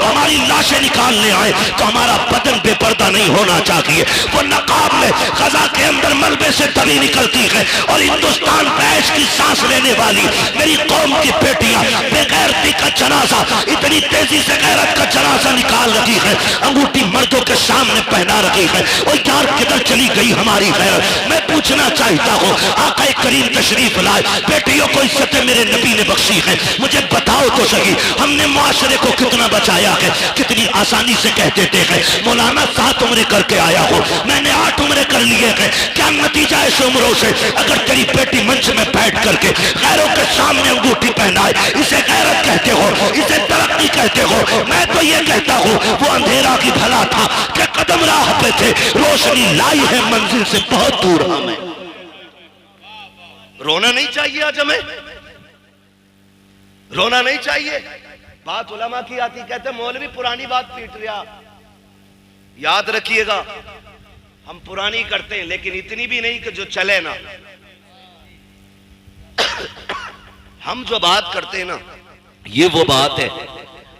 हमारी लाशें निकालने आए तो हमारा बदन बेपर्दा नहीं होना चाहिए। वो नकाब में ग़ज़ा के अंदर मलबे से तभी निकलती है और हिंदुस्तान पे ऐश की सांस लेने वाली मेरी कौम की बेटियां बेगैरती का जनाजा इतनी तेजी से गैरत का जनाजा निकाल रही है, अंगूठी मर्दों के सामने पहना रही है। और यार किधर चली गई हमारी गैरत। मैं पूछना चाहता हूँ, आक़ा करीम तशरीफ लाए, बेटियों को इज्जत मेरे नबी ने बख्शी है, मुझे बताओ तो सही हमने मुआशरे को कितना बचाया है। कितनी आसानी से कह देते हैं मौलाना 7 उम्रे करके आया हो, मैंने 8 उम्रे कर लिए हैं। क्या नतीजा है इस उम्रों से? अगर तेरी बेटी मंच में बैठ करके गैरों के सामने अंगूठी पहनाए, इसे गैरत कहते हो, इसे तरक्की कहते हो? मैं तो ये कहता हूँ वो अंधेरा की भला था कि कदम राह पे थे, रोशनी लाई है मंजिल से बहुत दूर हमें। रोना नहीं चाहिए आज हमें, रोना नहीं चाहिए। बात उलमा की आती, कहते मौलवी पुरानी बात पीट रहा। याद रखिएगा हम पुरानी करते हैं लेकिन इतनी भी नहीं कि जो चले ना। हम जो बात करते हैं ना, ये वो बात है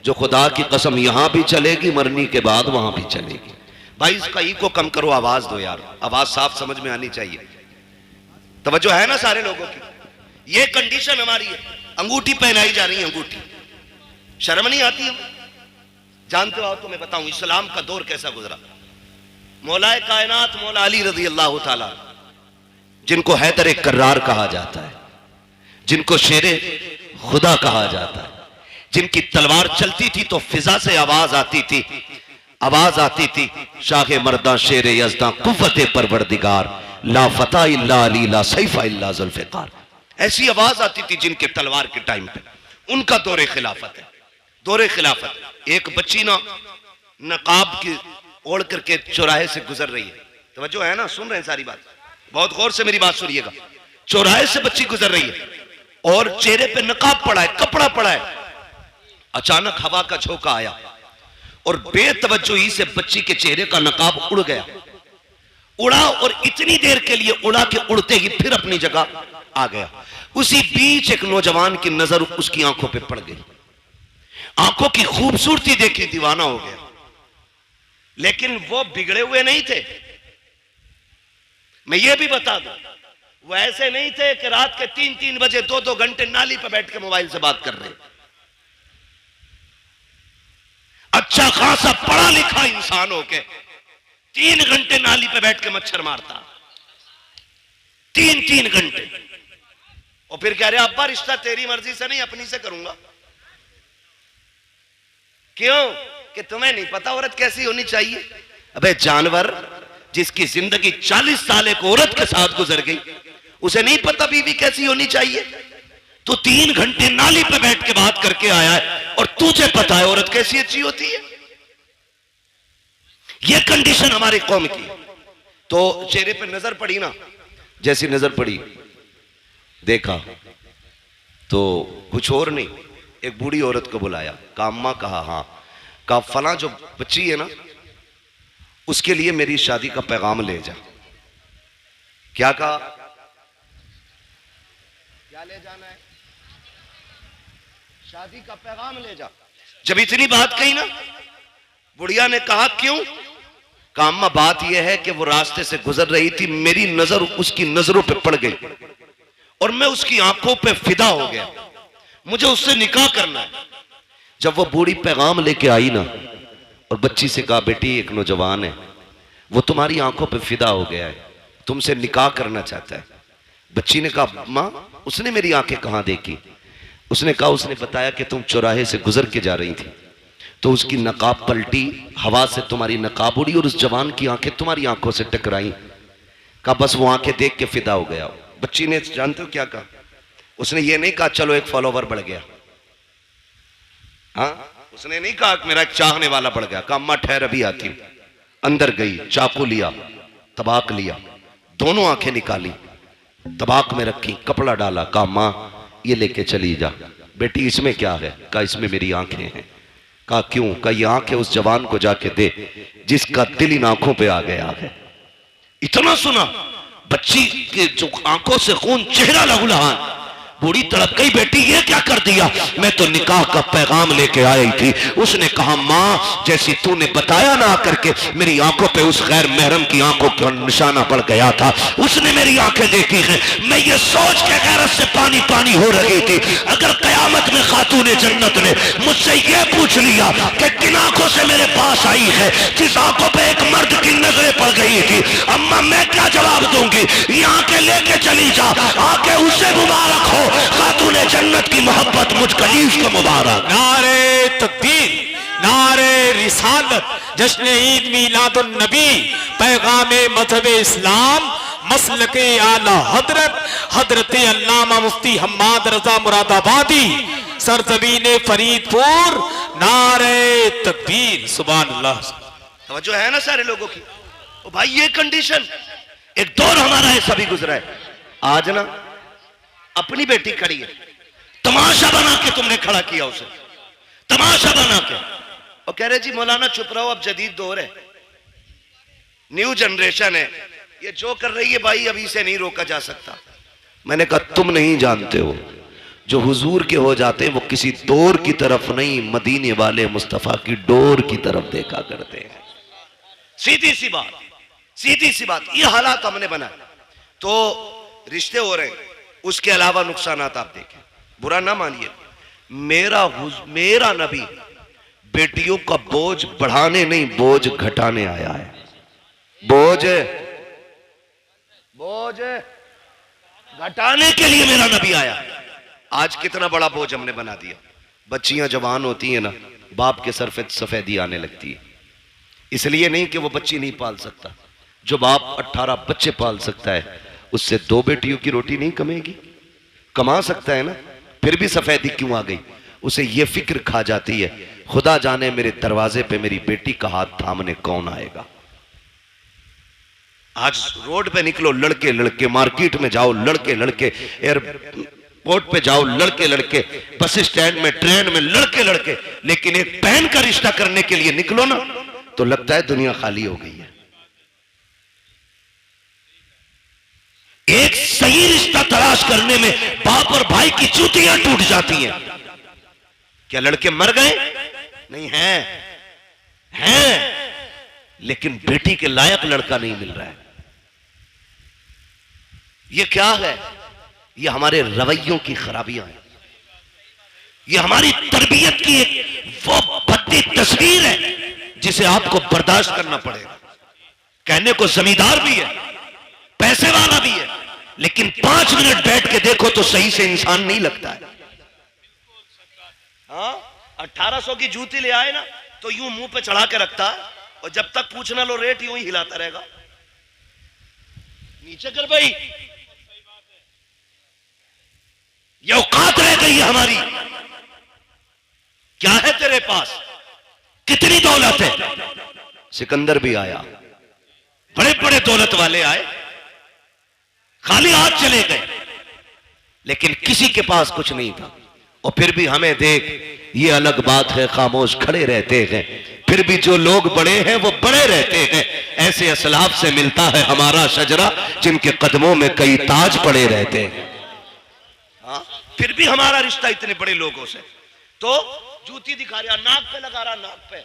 जो खुदा की कसम यहां भी चलेगी, मरने के बाद वहां भी चलेगी। भाई इसका ई को कम करो, आवाज दो यार, आवाज साफ समझ में आनी चाहिए। तवज्जो है ना सारे लोगों की? ये कंडीशन हमारी है, अंगूठी पहनाई जा रही है, अंगूठी। शर्म नहीं आती? हम जानते हो, तुम्हें बताऊं इस्लाम का दौर कैसा गुजरा। मौलाए कायनात मौला अली रज़ी अल्लाह ताला, जिनको हैदर कर्रार कहा जाता है, जिनको शेरे खुदा कहा जाता है, जिनकी तलवार चलती थी तो फिजा से आवाज आती थी, आवाज आती थी शाह मर्दा शेर यज़दा कुव्वत परवरदिगार ला फता इल्ला अली ला सैफा इल्ला ज़ुल्फ़िकार। ऐसी आवाज आती थी जिनके तलवार के टाइम पे। उनका दौरे खिलाफत है, दौरे खिलाफत। एक बच्ची ना नकाब की ओढ़ करके चौराहे से गुजर रही है, तवज्जो है ना, सुन रहे हैं सारी बात, बहुत गौर से मेरी बात सुनिएगा। चौराहे से बच्ची गुजर रही है और चेहरे पे नकाब पड़ा है, कपड़ा पड़ा है। अचानक हवा का झोंका आया और बेतवज्जोही से बच्ची के चेहरे का नकाब उड़ गया, उड़ा और इतनी देर के लिए उड़ा के उड़ते ही फिर अपनी जगह आ गया। उसी बीच एक नौजवान की नजर उसकी आंखों पे पड़ गई, आंखों की खूबसूरती देखी दीवाना हो गया। लेकिन वो बिगड़े हुए नहीं थे, मैं ये भी बता दूं, वो ऐसे नहीं थे कि रात के 3-3 बजे 2-2 घंटे नाली पे बैठ के मोबाइल से बात कर रहे। अच्छा खासा पढ़ा लिखा इंसान हो के 3 घंटे नाली पे बैठ के मच्छर मारता, 3-3 घंटे। और फिर कह रहे अब्बा रिश्ता तेरी मर्जी से नहीं अपनी से करूंगा। क्यों? कि तुम्हें नहीं पता औरत कैसी होनी चाहिए। अबे जानवर, जिसकी जिंदगी 40 साल एक औरत के साथ गुजर गई, उसे नहीं पता बीवी कैसी होनी चाहिए? तो 3 घंटे नाली पे बैठ के बात करके आया है और तुझे पता है औरत कैसी अच्छी होती है। ये कंडीशन हमारी कौम की। तो चेहरे पे नजर पड़ी ना, जैसी नजर पड़ी देखा तो कुछ और नहीं, एक बूढ़ी औरत को बुलाया, कहा अम्मा, कहा हाँ, कहा फला जो बच्ची है ना उसके लिए मेरी शादी का पैगाम ले जा। क्या कहा? क्या ले जाना है? शादी का पैगाम ले जा। जब इतनी बात कही ना, बुढ़िया ने कहा क्यों? कहा अम्मा बात यह है कि वो रास्ते से गुजर रही थी, मेरी नजर उसकी नजरों पे पड़ गई और मैं उसकी आंखों पे फिदा हो गया, मुझे उससे निकाह करना है। जब वो बूढ़ी पैगाम लेके आई ना और बच्ची से कहा बेटी एक नौजवान है, वो तुम्हारी आंखों पे फिदा हो गया है, तुमसे निकाह करना चाहता है। बच्ची ने कहा माँ उसने मेरी आंखें कहां देखी? उसने कहा उसने बताया कि तुम चौराहे से गुजर के जा रही थी तो उसकी नकाब पलटी, हवा से तुम्हारी नकाब उड़ी और उस जवान की आंखें तुम्हारी आंखों से टकराई। कहा बस वो आंखें देख के फिदा हो गया। बच्ची ने जानते हो क्या कहा? उसने ये नहीं कहा चलो एक फॉलोवर बढ़ गया, हाँ उसने नहीं कहा मेरा एक चाहने वाला बढ़ गया। कहा अम्मा ठहर अभी आती हूं। अंदर गई, चाकू लिया, तबाक लिया, दोनों आंखें निकाली, तबाक में रखी, कपड़ा डाला, कहा मां ये लेके चली जा। बेटी इसमें क्या है? कहा इसमें मेरी आंखें हैं। कहा क्यों? कहा ये आंखें उस जवान को जाके दे जिसका दिल इन आंखों पे आ गया है। इतना सुना, बच्ची के जो आंखों से खून, चेहरा लहूलुहान, बूढ़ी तड़प गई, बेटी ये क्या कर दिया? मैं तो निकाह का पैगाम लेके आई थी। उसने कहा माँ जैसी तूने बताया ना आकर के, मेरी आंखों पे उस गैर महरम की आंखों का निशाना पड़ गया था, उसने मेरी आंखें देखी हैं। मैं ये सोच के गैरत से पानी पानी हो रही थी, अगर कयामत में खातूने जन्नत ने मुझसे ये पूछ लिया कि किन आंखों से मेरे पास आई है, जिस आंखों पे एक मर्द की नजरें पड़ गई थी, अम्मा मैं क्या जवाब दूंगी? ये आंखें लेके चली जा, आंखें उससे मुबारक हो खातूने जन्नत की मोहब्बत मुझ कलीफ को मुबारक। नारे तकबीर, नारे रिसालत, जश्न ईद मीलादुन नबी, पैगामे मजहब इस्लाम, मसलके आला हजरत हजरत अल्लामा मुफ्ती हम्माद रजा मुरादाबादी, सरजमीन फरीदपुर, नारे तकबीर, सुभान अल्लाह। तवज्जो है ना सारे लोगों की? ओ भाई ये कंडीशन, एक दौर हमारा ऐसा भी गुजरा है। आज ना अपनी बेटी खड़ी है, तमाशा बना के तुमने खड़ा किया उसे, तमाशा बना के, और कह रहे जी मौलाना चुप रहो, अब जदीद दौर है, न्यू जनरेशन है, ये जो कर रही है भाई अभी से नहीं रोका जा सकता। मैंने कहा तुम नहीं जानते हो, जो हुजूर के हो जाते हैं वो किसी दौर की तरफ नहीं, मदीने वाले मुस्तफा की डोर की तरफ देखा करते हैं। सीधी सी बात, सीधी सी बात। ये हालात हमने बनाए तो रिश्ते हो रहे, उसके अलावा नुकसानात आप देखें, बुरा ना मानिए। मेरा नबी बेटियों का बोझ बढ़ाने नहीं, बोझ घटाने आया है। बोझ घटाने के लिए मेरा नबी आया। आज कितना बड़ा बोझ हमने बना दिया। बच्चियां जवान होती हैं ना, बाप के सर पे सफेदी आने लगती है, इसलिए नहीं कि वो बच्ची नहीं पाल सकता। जो बाप 18 बच्चे पाल सकता है, उससे 2 बेटियों की रोटी नहीं कमेगी? कमा सकता है ना, फिर भी सफेदी क्यों आ गई? उसे ये फिक्र खा जाती है, खुदा जाने मेरे दरवाजे पे मेरी बेटी का हाथ थामने कौन आएगा। आज रोड पे निकलो लड़के लड़के, मार्केट में जाओ लड़के लड़के, एयरपोर्ट पे जाओ लड़के लड़के, बस स्टैंड में, ट्रेन में लड़के लड़के, लेकिन एक बहन का रिश्ता करने के लिए निकलो ना तो लगता है दुनिया खाली हो गई है। एक सही रिश्ता तलाश करने में बाप और भाई की चूतियां टूट जाती हैं। क्या लड़के मर गए? नहीं हैं, लेकिन बेटी के लायक लड़का नहीं मिल रहा है। ये क्या है? ये हमारे रवैयों की खराबियां हैं, ये हमारी तरबियत की एक वो भद्दी तस्वीर है जिसे आपको बर्दाश्त करना पड़ेगा। कहने को जमींदार भी है, पैसे वाला भी है, लेकिन 5 मिनट बैठ के देखो तो सही से इंसान नहीं लगता है। हाँ, 1800 की जूती ले आए ना तो यूं मुंह पे चढ़ा के रखता है, और जब तक पूछना लो रेट यूं ही हिलाता रहेगा। नीचे कर भाई, ये औकात रह गई है हमारी। क्या है तेरे पास? कितनी दौलत है? सिकंदर भी आया, बड़े बड़े दौलत वाले आए, खाली हाथ चले गए, लेकिन किसी के पास कुछ नहीं था। और फिर भी हमें देख, ये अलग बात है, खामोश खड़े रहते हैं, फिर भी जो लोग बड़े हैं वो बड़े रहते हैं। ऐसे असलाफ से मिलता है हमारा शजरा, जिनके कदमों में कई ताज पड़े रहते हैं। हाँ, फिर भी हमारा रिश्ता इतने बड़े लोगों से। तो जूती दिखा रहा, नाक पे लगा रहा, नाक पे।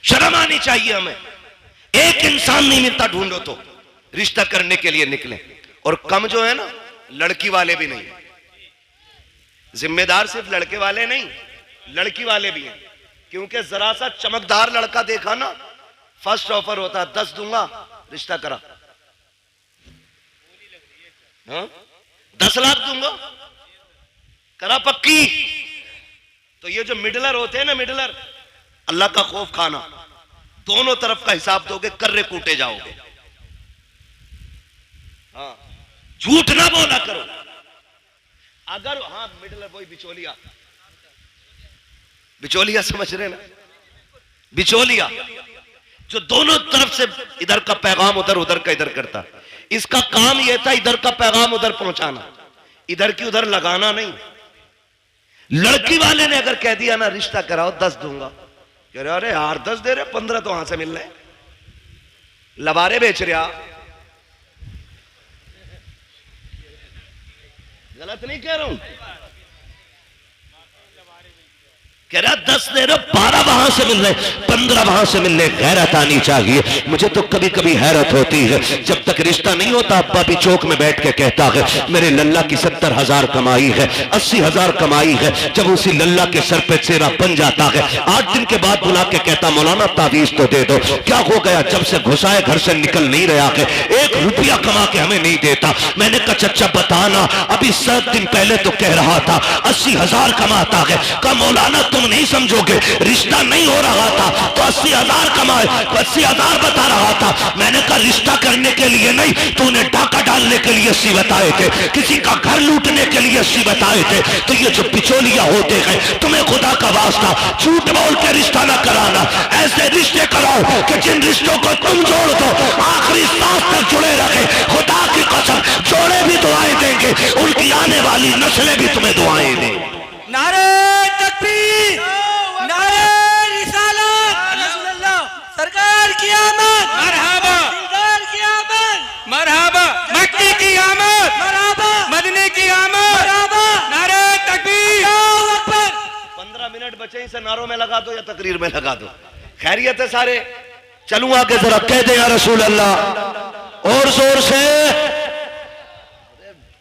शर्म आनी चाहिए हमें। एक इंसान नहीं मिलता, ढूंढो तो रिश्ता करने के लिए निकले। और कम जो है ना, लड़की वाले भी नहीं, जिम्मेदार सिर्फ लड़के वाले नहीं, लड़की वाले भी हैं। क्योंकि जरा सा चमकदार लड़का देखा ना, फर्स्ट ऑफर होता, 10 दूंगा, रिश्ता करा। हाँ? 10 लाख दूंगा, करा पक्की। तो ये जो मिडलर होते हैं ना, मिडलर, अल्लाह का खौफ खाना, दोनों तरफ का हिसाब दोगे, कर्रे कूटे जाओगे। हाँ, झूठ ना बोला करो। अगर हाँ, मिडलर वही बिचौलिया, बिचौलिया समझ रहे ना, बिचौलिया जो दोनों तरफ से इधर का पैगाम उधर, उधर का इधर करता। इसका काम यह था इधर का पैगाम उधर पहुंचाना, इधर की उधर लगाना नहीं। लड़की वाले ने अगर कह दिया ना रिश्ता कराओ, 10 दूंगा, कह रहे अरे यार 10 दे रहे, 15 तो वहां से मिल रहे, लबारे बेच रहा, गलत नहीं कह रहा हूं, कह रहा 10 दे रहे, 12 वहां से मिल रहे, 15 वहां से मिल रहे। गैरत आनी चाहिए। मुझे तो कभी कभी हैरत होती है, जब तक रिश्ता नहीं होता अब्बा भी चौक में बैठ के कहता है मेरे लल्ला की 70,000 कमाई है, 80,000 कमाई है। जब उसी लल्ला के सर पे चेहरा बन जाता है, 8 दिन के बाद बुला के कहता मौलाना तावीज तो दे दो। क्या हो गया? जब से घुसाए घर से निकल नहीं रहा है, 1 रुपया कमा के हमें नहीं देता। मैंने कहा चचा बताना, अभी 7 दिन पहले तो कह रहा था 80,000 कमाता है। कहा मौलाना तुम नहीं समझोगे, रिश्ता नहीं हो रहा था तो 80,000 कमाए, 80,000 बता रहा था। मैंने कहा रिश्ता करने के लिए नहीं, तूने डाका डालने के लिए 80 बताए थे, किसी का घर लूटने के लिए 80 बताए थे। तो ये जो बिचौलिया होते हैं, तुम्हें खुदा का वास्ता झूठ बोल के रिश्ता ना कराना, ऐसे रिश्ते कराओ कि जिन रिश्तों को तुम जोड़ दो आखिरी सांस तक जुड़े रखे। खुदा की कसम जोड़े भी दुआएं देंगे, उनकी आने वाली नस्लें भी तुम्हें दुआएं देंगी। नारे तकबीर, नारे रिसालत, सरकार की आमद, मरहबा, सरकार की आमद, मरहबा, मक्की की आमद, मरहबा, मदनी की आमद, मरहबा, नारे तकबीर। अल्लाहू अकबर। 15 मिनट बचे, इसे नारों में लगा दो या तकरीर में लगा दो। खैरियत है सारे? चलूं आगे जरा कह दे या रसूल अल्लाह और जोर से।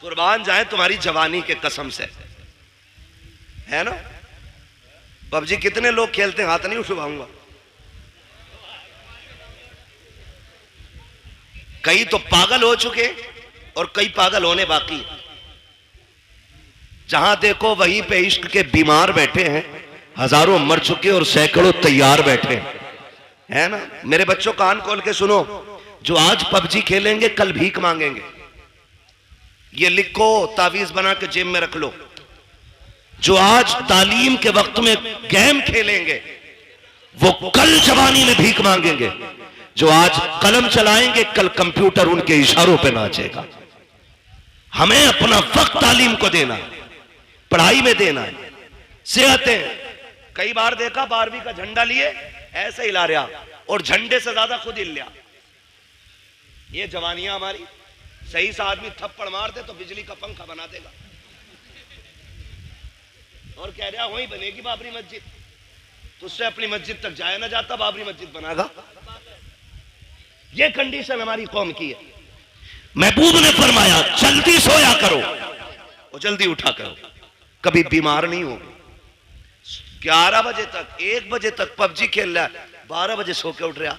कुर्बान जाए तुम्हारी जवानी के कसम से, है ना? पबजी कितने लोग खेलते हैं? हाथ नहीं उठवाऊंगा। कई तो पागल हो चुके और कई पागल होने बाकी। जहां देखो वहीं पे इश्क के बीमार बैठे हैं, हजारों मर चुके और सैकड़ों तैयार बैठे हैं, है ना? मेरे बच्चों कान खोल के सुनो, जो आज पबजी खेलेंगे कल भीख मांगेंगे। ये लिखो, तावीज बना के जेब में रख लो। जो आज तालीम के वक्त में गेम खेलेंगे वो कल जवानी में भीख मांगेंगे। जो आज कलम चलाएंगे कल कंप्यूटर उनके इशारों पे नाचेगा। हमें अपना वक्त तालीम को देना है, पढ़ाई में देना है। सेहतें कई बार देखा 12वीं का झंडा लिए ऐसे हिला रहा और झंडे से ज्यादा खुद हिल रहा। ये जवानियां हमारी। सही सा आदमी थप्पड़ मार दे तो बिजली का पंखा बना देगा और कह रहा वहीं बनेगी बाबरी मस्जिद। तुझसे अपनी मस्जिद तक जाया ना जाता, बाबरी मस्जिद बनागा। ये कंडीशन हमारी कौम की है। महबूब ने फरमाया जल्दी सोया करो और जल्दी उठा करो, कभी बीमार नहीं हो। 11 बजे तक 1 बजे तक पबजी खेल रहा है, 12 बजे सो के उठ रहा,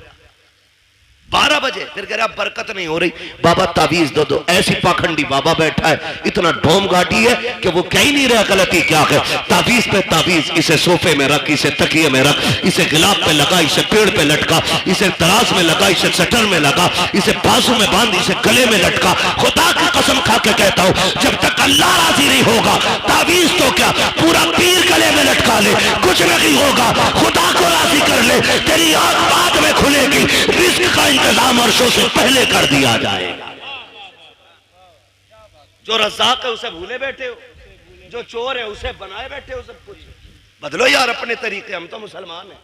12 बजे फिर कह रहा बरकत नहीं हो रही, बाबा तावीज दो दो। ऐसी पाखंडी बाबा बैठा है, इतना ढोम गाटी है कि वो कह ही नहीं रहा गलती क्या है। तावीज पे तावीज, इसे सोफे में रख, इसे तकिए में रख, इसे गिलाब पे लगा, इसे पेड़ पे लटका, इसे तराज में लगा, इसे सटर में लगा, इसे बाजू में बांध, इसे गले में लटका। खुदा की कसम खा के कहता हूं जब तक अल्लाह राजी नहीं होगा तावीज तो क्या पूरा पीर गले में लटका ले, कुछ नहीं होगा। खुदा को राजी कर ले, तेरी आंख बाद में खुलेगी, रिस्क का इंतजाम अर्शों से पहले कर दिया जाएगा। जो रज़ाक है उसे भूले बैठे हो, जो चोर है उसे बनाए बैठे हो। सब कुछ बदलो यार अपने तरीके। हम तो मुसलमान हैं,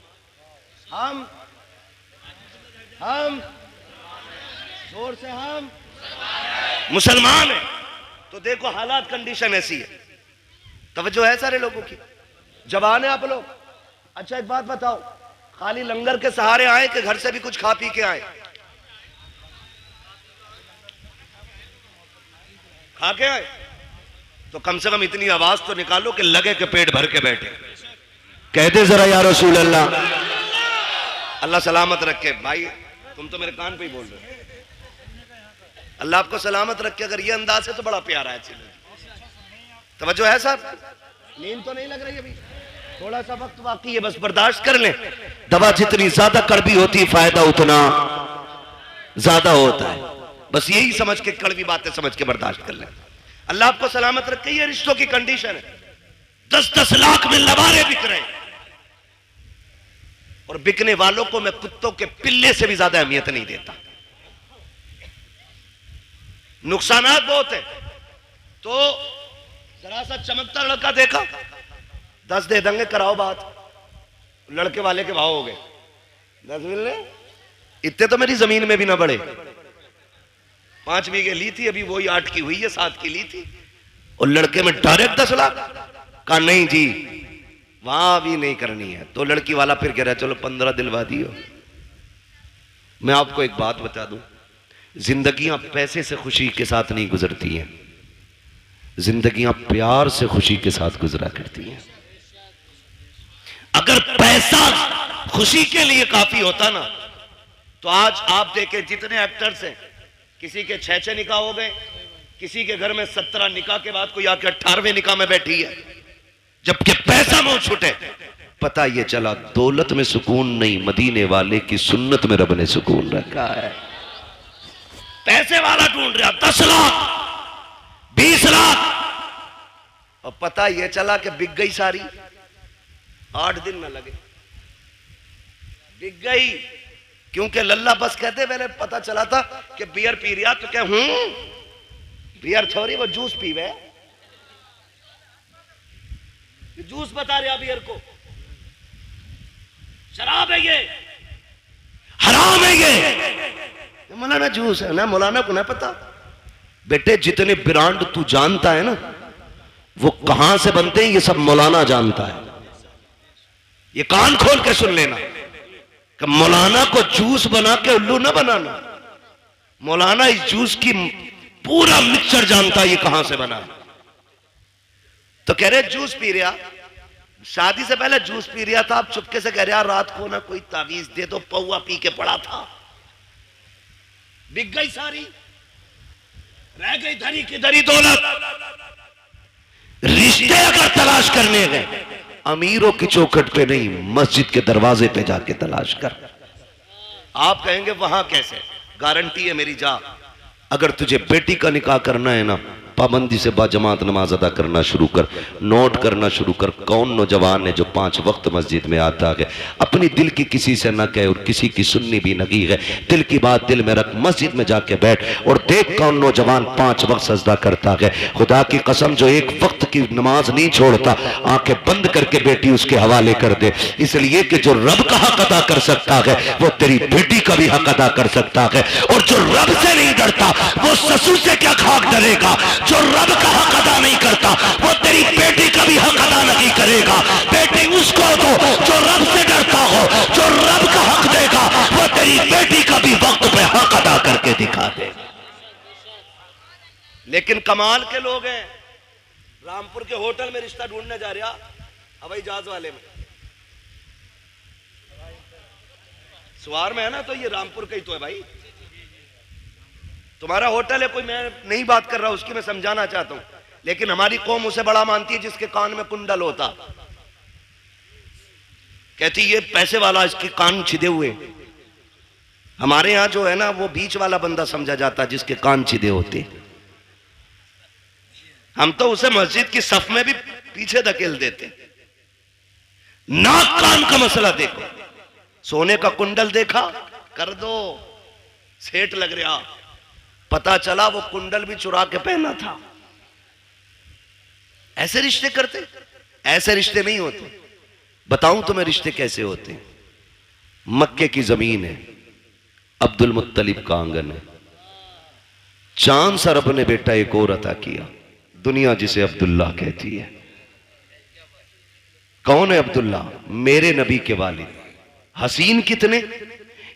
हम जोर से हम मुसलमान हैं। तो देखो हालात कंडीशन ऐसी है। तवज्जो है सारे लोगों की, जवान है आप लोग। अच्छा एक बात बताओ, खाली लंगर के सहारे आए कि घर से भी कुछ खा पी के आए? खा के आए तो कम से कम इतनी आवाज तो निकालो कि लगे कि पेट भर के बैठे। कहते जरा या रसूल अल्लाह। अल्लाह सलामत रखे। भाई तुम तो मेरे कान पे ही बोल रहे हो। अल्लाह आपको सलामत रखे। अगर ये अंदाज है तो बड़ा प्यारा है। तवज्जो है साहब? नींद तो नहीं लग रही अभी? थोड़ा सा वक्त बाकी है, बस बर्दाश्त कर लें। दवा जितनी ज्यादा कड़वी होती है फायदा उतना ज्यादा होता है। बस यही समझ के, कड़वी बातें समझ के बर्दाश्त कर लें। अल्लाह आपको सलामत रखे। ये रिश्तों की कंडीशन है। 10-10 लाख में लबारे बिक रहे हैं और बिकने वालों को मैं कुत्तों के पिल्ले से भी ज्यादा अहमियत नहीं देता। नुकसानात बहुत है। तो जरा सा चमकता लड़का देखा, 10 दे देंगे, कराओ बात। लड़के वाले के भाव हो गए 10 मिलने। इतने तो मेरी जमीन में भी ना बढ़े। 5 बीघे ली थी, अभी वही 8 की हुई है, 7 की ली थी। और लड़के में डायरेक्ट 10 लाख। कहा नहीं जी वहां भी नहीं करनी है। तो लड़की वाला फिर कह रहा है चलो 15 दिलवा दियो। मैं आपको एक बात बता दूं, जिंदगियां पैसे से खुशी के साथ नहीं गुजरती हैं, जिंदगियां प्यार से खुशी के साथ गुजरा करती हैं। अगर पैसा खुशी के लिए काफी होता ना तो आज आप देखें जितने एक्टर्स हैं, किसी के 6 निकाह हो गए, किसी के घर में 17 निकाह के बाद कोई आके 18वें निकाह में बैठी है, जबकि पैसा मुंह छूटे। पता ये चला दौलत में सुकून नहीं, मदीने वाले की सुन्नत में रब ने सुकून रखा है। पैसे वाला ढूंढ रहा 10 लाख 20 लाख, और पता ये चला कि बिक गई सारी, 8 दिन न लगे बिक गई। क्योंकि लल्ला बस कहते पहले पता चला था कि बियर पी रिया, तो क्या बियर थोड़ी वो जूस पीवे, जूस बता रहा बियर को, शराब है ये, हराम है ये। मौलाना जूस है ना, मौलाना को ना पता। बेटे जितने ब्रांड तू जानता है ना वो कहां से बनते हैं ये सब मौलाना जानता है। ये कान खोल के सुन लेना कि मौलाना को जूस बना के उल्लू ना बनाना। मौलाना इस जूस की पूरा मिक्सचर जानता है ये कहां से बना। तो कह रहे जूस पी रहा, शादी से पहले जूस पी रहा था, आप चुपके से कह रहे रात को ना कोई तावीज दे दो, पौवा पी के पड़ा था, बिक गई सारी, रह गई धरी की धरी दौलत। रिश्ते अगर तलाश करने गए अमीरों की चौखट पे नहीं, मस्जिद के दरवाजे पे जाके तलाश कर। आप कहेंगे वहां कैसे, गारंटी है मेरी, जा। अगर तुझे बेटी का निकाह करना है ना, पाबंदी से बाजमात नमाज अदा करना शुरू कर, नोट करना शुरू कर। कौन नौजवान है जो 5 वक्त मस्जिद में आता है, अपनी दिल की किसी से न कहे और किसी की सुननी भी नहीं है, दिल की बात दिल में रख, मस्जिद में जाके बैठ और देख कौन नौजवान 5 वक्त सजदा करता है। खुदा की कसम जो 1 वक्त की नमाज नहीं छोड़ता, आंखें बंद करके बेटी उसके हवाले कर दे, इसलिए कि जो रब का हक अदा कर सकता है वो तेरी बेटी का भी हक अदा कर सकता है। और जो रब से नहीं डरता वो ससुर से क्या खाक डरेगा। जो रब का हक अदा नहीं करता वो तेरी बेटी का भी हक अदा नहीं करेगा। बेटी उसको दो जो रब से डरता हो, जो रब का हक देगा वो तेरी बेटी का भी वक्त पे हक अदा करके दिखा दे। लेकिन कमाल के लोग हैं, रामपुर के होटल में रिश्ता ढूंढने जा रहा, हवाई जहाज वाले में, सवार में है ना, तो ये रामपुर का ही तो है भाई। तुम्हारा होटल है, कोई मैं नहीं बात कर रहा उसकी, मैं समझाना चाहता हूं, लेकिन हमारी कौम उसे बड़ा मानती है जिसके कान में कुंडल होता। कहती ये पैसे वाला, इसके कान छिदे हुए। हमारे यहां जो है ना वो बीच वाला बंदा समझा जाता जिसके कान छिदे होते। हम तो उसे मस्जिद की सफ में भी पीछे धकेल देते। नाक कान का मसला देखो, सोने का कुंडल देखा कर दो, सेठ लग रहा, पता चला वो कुंडल भी चुरा के पहना था। ऐसे रिश्ते करते, ऐसे रिश्ते नहीं होते। बताऊं तुम्हें रिश्ते कैसे होते हैं। मक्के की जमीन है, अब्दुल मुत्तलिब का आंगन है, चांद सा रब ने बेटा एक और अता किया, दुनिया जिसे अब्दुल्ला कहती है। कौन है अब्दुल्ला? मेरे नबी के वालिद। हसीन कितने,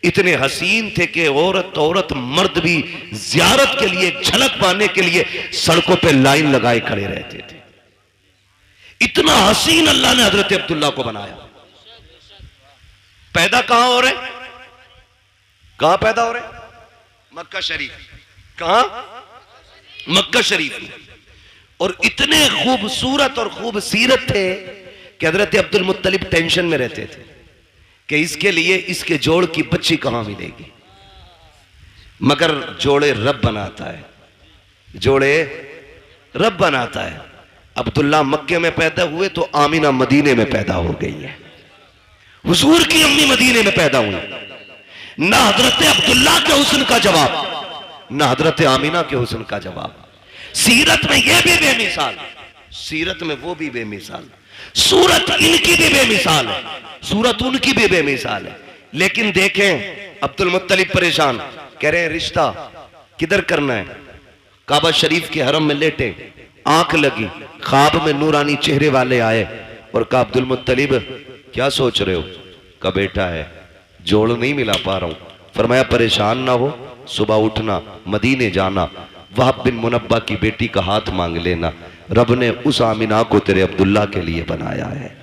इतने हसीन थे कि औरत मर्द भी जियारत के लिए, झलक पाने के लिए सड़कों पे लाइन लगाए खड़े रहते थे। इतना हसीन अल्लाह ने हजरत अब्दुल्ला को बनाया। पैदा कहां हो रहे, कहां पैदा हो रहे? मक्का शरीफ। कहां? मक्का शरीफ में। और इतने खूबसूरत और खूबसीरत थे कि हजरत अब्दुल मुत्तलिब टेंशन में रहते थे कि इसके लिए इसके जोड़ की बच्ची कहां मिलेगी। मगर जोड़े रब बनाता है, जोड़े रब बनाता है। अब्दुल्ला मक्के में पैदा हुए तो आमिना मदीने में पैदा हो गई है। हुजूर की अम्मी मदीने में पैदा हुई। ना हजरत अब्दुल्ला के हुस्न का जवाब, ना हजरत आमिना के हुस्न का जवाब। सीरत में ये भी बेमिसाल, सीरत में वो भी बेमिसाल, सूरत इनकी भी बेमिसाल है, सूरत उनकी भी बेमिसाल है। लेकिन देखें अब्दुल मुत्तलिब परेशान, कह रहे हैं रिश्ता किधर करना है? काबा शरीफ के हरम में लेटे, आंख लगी, ख्वाब में नूरानी चेहरे वाले आए और कहा अब्दुल मुत्तलिब क्या सोच रहे हो? का बेटा है, जोड़ नहीं मिला पा रहा हूं। फरमाया परेशान ना हो, सुबह उठना, मदीने जाना, वहाब बिन मुनब्बा की बेटी का हाथ मांग लेना, रब ने उस आमिना को तेरे अब्दुल्ला के लिए बनाया है।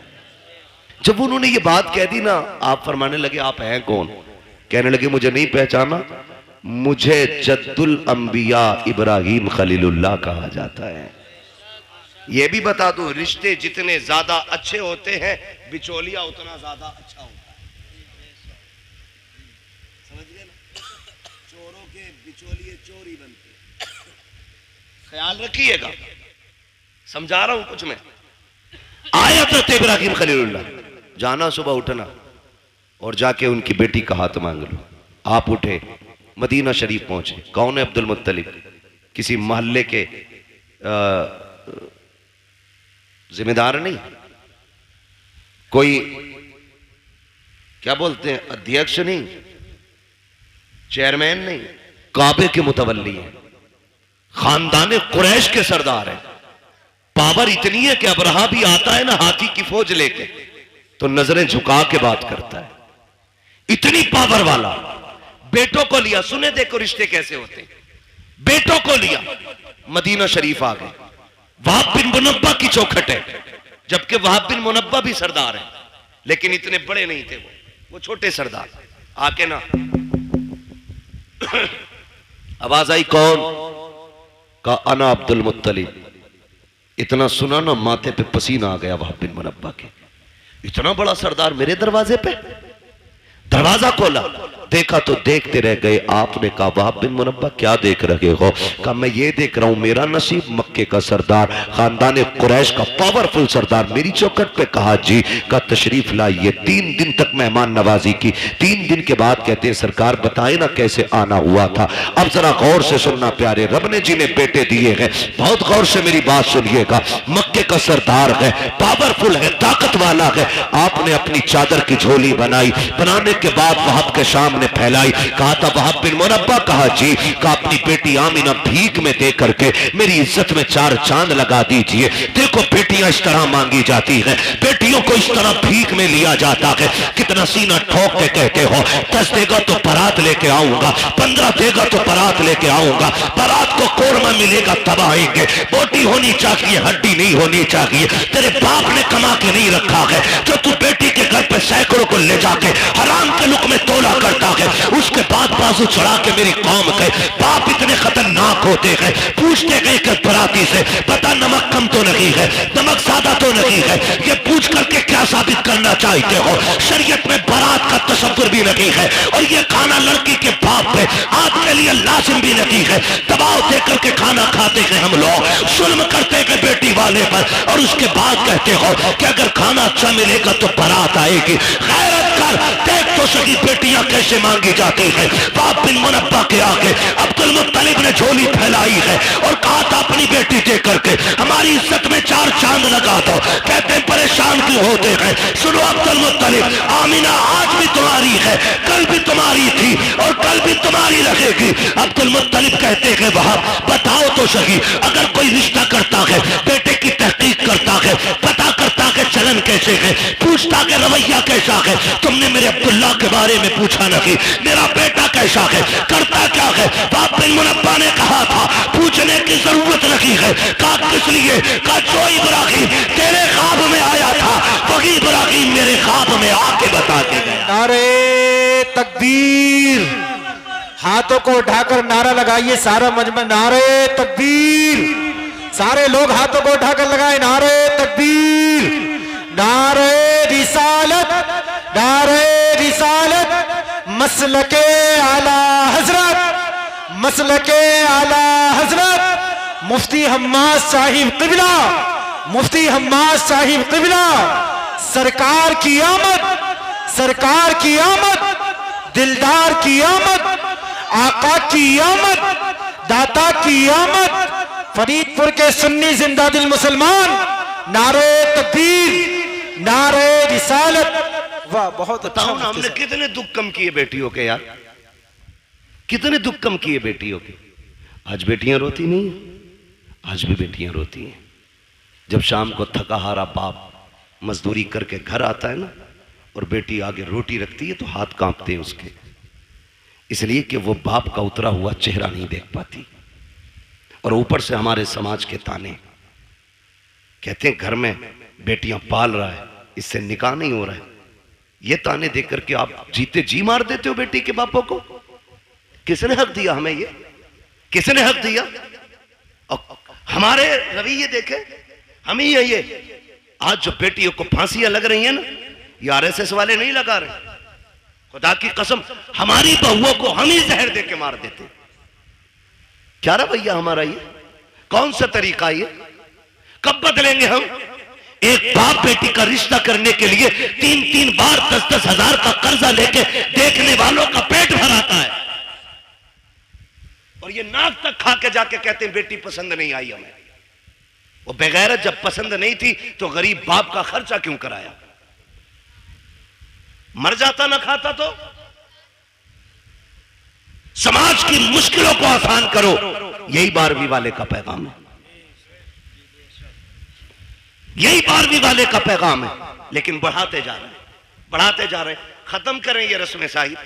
जब उन्होंने ये बात कह दी ना, आप फरमाने लगे आप हैं कौन? कहने लगे मुझे नहीं पहचाना, मुझे जद्दुल अंबिया इब्राहिम खलीलुल्लाह कहा जाता है। ये भी बता दूं, रिश्ते जितने ज्यादा अच्छे होते हैं बिचौलिया उतना ज्यादा अच्छा होता है। समझ गए ना? चोरों के बिचौलिए चोर ही बनते, ख्याल रखिएगा। समझा रहा हूं कुछ मैं। आया तो इब्राहिम खलीलुल्लाह, जाना सुबह उठना और जाके उनकी बेटी का हाथ मांग लो। आप उठे, मदीना शरीफ पहुंचे। कौन है? अब्दुल मुत्तलिब। किसी मोहल्ले के जिम्मेदार नहीं, कोई क्या बोलते हैं अध्यक्ष नहीं, चेयरमैन नहीं, काबे के मुतवल्ली है, खानदान कुरैश के सरदार है। पावर इतनी है कि अबरहा भी आता है ना हाथी की फौज लेके तो नजरें झुका के बात करता है, इतनी पावर वाला। बेटों को लिया, सुने देखो रिश्ते कैसे होते हैं। बेटों को लिया, मदीना शरीफ आ गए। वहाब बिन मुनब्बा की चौखट है, जबकि वहाब बिन मुनब्बा भी सरदार है, लेकिन इतने बड़े नहीं थे वो छोटे सरदार। आके ना आवाज आई, कौन? का अना अब्दुल मुत्तलिब। इतना सुना ना माथे पे पसीना आ गया वहाब बिन मुनब्बा के। इतना बड़ा सरदार मेरे दरवाजे पे। दरवाजा खोला, देखा तो देखते रह गए। आपने कहा वहाब बिन मुनब्बा क्या देख रहे हो? कहा मैं ये देख रहा हूं मेरा नसीब, मक्के का सरदार, खानदान कुरैश का पावरफुल सरदार मेरी चौखट पे। कहा जी। का तशरीफ लाइए। 3 दिन तक मेहमान नवाजी की। 3 दिन के बाद कहते हैं सरकार बताए ना कैसे आना हुआ था। अब जरा गौर से सुनना प्यारे, रब ने जिन्हें बेटे दिए हैं बहुत गौर से मेरी बात सुनिएगा। मक्के का सरदार है, पावरफुल है, ताकत वाला है। आपने अपनी चादर की झोली बनाई, बनाने के बाद वहाब के सामने फैलाई। कहा था वहाब बिन मुनब्बा। कहा जी। कहा अपनी बेटी आमिना भीख में दे करके मेरी इज्जत में 4 चांद लगा दीजिए। देखो बेटियां इस तरह मांगी जाती हैं, बेटियों को इस तरह भीख में लिया जाता है। कितना सीना ठोक के कहते हो 10 देगा तो बारात लेके आऊंगा, 15 देगा तो बारात लेके आऊंगा। बारात को कोरमा मिलेगा तब आएंगे। बोटी होनी चाहिए, हड्डी नहीं होनी चाहिए। तेरे बाप ने कमा के नहीं रखा है जो तू बेटी के घर पे सैकड़ों को ले जाके हराम के लुक में तोला करता है। उसके बाद बाजू चढ़ा के मेरी कौम के बाप इतने खतरनाक होते हैं। पूछते गए कि बराती से पता नमक कम तो नहीं है, नमक ज्यादा तो नहीं है। ये पूछ करके क्या साबित करना चाहते हो? शरीयत में बारात का तसव्वुर भी नहीं है और ये खाना लड़की के बाप पे आपके लिए लाजिम भी नहीं है। दबाव दे करके खाना खाते हैं हम लोग, जुल्म करते हैं बेटी वाले पर और उसके बाद कहते हो कि अगर खाना अच्छा मिलेगा तो बारात आएगी। गैरत कर, देख तो सही बेटियां कैसे मांगी जाती है। बाप बिन मुनब्बा के आगे अब्दुल मुत्तलिब ने झोली फैलाई है और कहा था अपनी बेटी दे करके हमारी इज्जत में 4 चांद लगा दो। कहते हैं परेशान क्यों होते हैं? सुनो अब्दुल मुत्तलिब, आमिना आज भी तुम्हारी है, कल भी तुम्हारी थी और कल भी तुम्हारी रहेगी। अब्दुल मुत्तलिब कहते हैं वहाब बताओ तो सही, अगर कोई रिश्ता करता है, बेटे की तहकीक करता है, पता करता है चलन कैसे है, पूछता है रवैया कैसा है। तुमने मेरे अब्दुल्ला के बारे में पूछा नहीं, मेरा बेटा कैसा है, करता क्या है? बाप बिन मुनब्बा ने कहा था पूछने की जरूरत नहीं है। कहा किस लिए? कहा जो इब्राहिम तेरे ख्वाब में आया था वही इब्राहिम मेरे ख्वाब में आके बता के गया। नारे तकबीर, हाथों को उठाकर नारा लगाइए सारा मजमा। नारे तकबीर, सारे लोग हाथों को उठाकर लगाए। नारे तकबीर, नारे रिसालत, नारे रिसालत। मसलके आला हजरत, मसलके आला हजरत मुफ्ती हम्माद साहिब क़िबला, मुफ्ती हम्माद साहिब क़िबला। सरकार की आमद, सरकार की आमद, दिलदार की आमद, आका की आमद, दाता की आमद। फरीदपुर के सुन्नी जिंदा दिल मुसलमान, नारे तकबीर, नारे रिसालत। वाह, बहुत अच्छा। बताओ ना हमने कितने दुख कम किए बेटियों के यार, कितने दुख कम किए बेटियों के। आज बेटियां रोती नहीं, आज भी बेटियां रोती हैं। जब शाम को थका हारा बाप मजदूरी करके घर आता है ना, और बेटी आगे रोटी रखती है तो हाथ कांपते हैं उसके, इसलिए कि वो बाप का उतरा हुआ चेहरा नहीं देख पाती। और ऊपर से हमारे समाज के ताने, कहते हैं घर में बेटियां पाल रहा है, इससे निकाह नहीं हो रहा है। ये ताने देख करके आप जीते जी मार देते हो बेटी के बापों को। किसने हक दिया हमें? ये किसने हक दिया? और हमारे रवैये देखे हम ही है। ये आज जो बेटियों को फांसियां लग रही हैं ना, ये आरएसएस वाले नहीं लगा रहे। खुदा की कसम, हमारी बहुओं को हम ही जहर दे के मार देते। क्या रवैया हमारा ये? कौन सा तरीका ये? कब बदलेंगे हम? एक बाप बेटी का रिश्ता करने के लिए 3-3 बार 10-10 हजार का कर्जा लेके देखने वालों का पेट भराता है, और ये नाक तक खा के जाके कहते हैं बेटी पसंद नहीं आई हमें। वो बेगैरत जब पसंद नहीं थी तो गरीब बाप का खर्चा क्यों कराया? मर जाता ना खाता तो। समाज की मुश्किलों को आसान करो, यही 12वीं वाले का पैगाम है, यही 12वीं वाले का पैगाम है। लेकिन बढ़ाते जा रहे हैं, बढ़ाते जा रहे हैं। खत्म करें ये रस्म साहिब,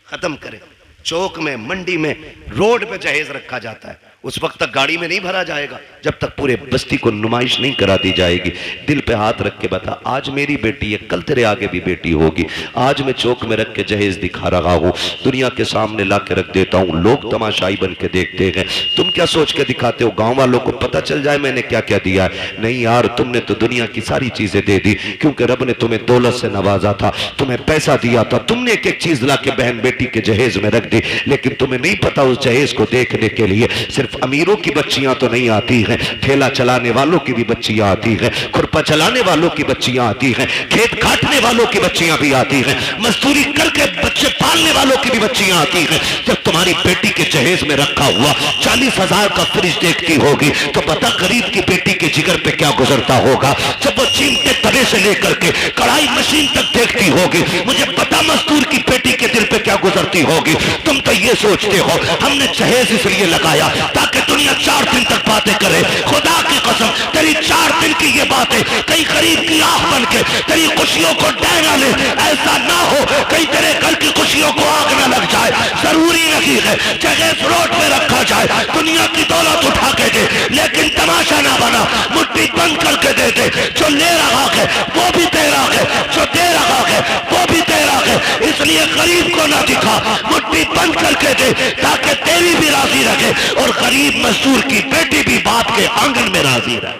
खत्म करें। चौक में, मंडी में, रोड पे जहेज रखा जाता है, उस वक्त तक गाड़ी में नहीं भरा जाएगा जब तक पूरे बस्ती को नुमाइश नहीं करा दी जाएगी। दिल पे हाथ रख के बता, आज मेरी बेटी है, कल तेरे आगे भी बेटी होगी। आज मैं चौक में रख के जहेज दिखा रहा हूँ, दुनिया के सामने ला के रख देता हूँ, लोग तमाशाई बन के देखते हैं। तुम क्या सोच के दिखाते हो? गाँव वालों को पता चल जाए मैंने क्या क्या दिया है? नहीं यार, तुमने तो दुनिया की सारी चीजें दे दी, क्योंकि रब ने तुम्हें दौलत से नवाजा था, तुम्हें पैसा दिया था, तुमने एक एक चीज ला के बहन बेटी के जहेज में रख दी। लेकिन तुम्हें नहीं पता उस जहेज को देखने के लिए सिर्फ अमीरों की बच्चियां तो नहीं आती हैं, ठेला चलाने वालों की भी बच्चियां आती हैं, खुरपा चलाने वालों की बच्चियां आती हैं, खेत काटने वालों की बच्चियां भी आती हैं, मजदूरी करके बच्चे पालने वालों की भी बच्चियां आती हैं। जब तुम्हारी बेटी के जहेज में रखा हुआ 40 हजार का फ्रिज देखती होगी तो बता गरीब की बेटी के जिगर पे क्या गुजरता होगा। जब वो चिमटे तवे से लेकर के कढ़ाई मशीन तक देखती होगी, मुझे पता मजदूर की बेटी के दिल पे क्या गुजरती होगी। तुम तो ये सोचते हो हमने जहेज इसलिए लगाया ताकि दुनिया 4 दिन तक बातें करे। खुदा की कसम, तेरी 4 दिन की ये बातें कहीं गरीब की आंख बन के तेरी खुशियों को डहना ले। ऐसा ना हो कहीं तेरे घर की खुशियों को आग न लग जाए। जरूरी नहीं है जहेज रोड पे रखा जाए, दुनिया की दौलत उठा के दे, लेकिन तमाशा ना बना, मुट्ठी बंद करके दे दे। जो ले रहा है वो भी तेरा है, जो दे रहा है वो भी तेरा है। इसलिए गरीब को ना दिखा, मुट्ठी बंद करके दे ताकि तेरी भी राजी रखे और गरीब मजदूर की बेटी भी बाप के आंगन में राजी रहे।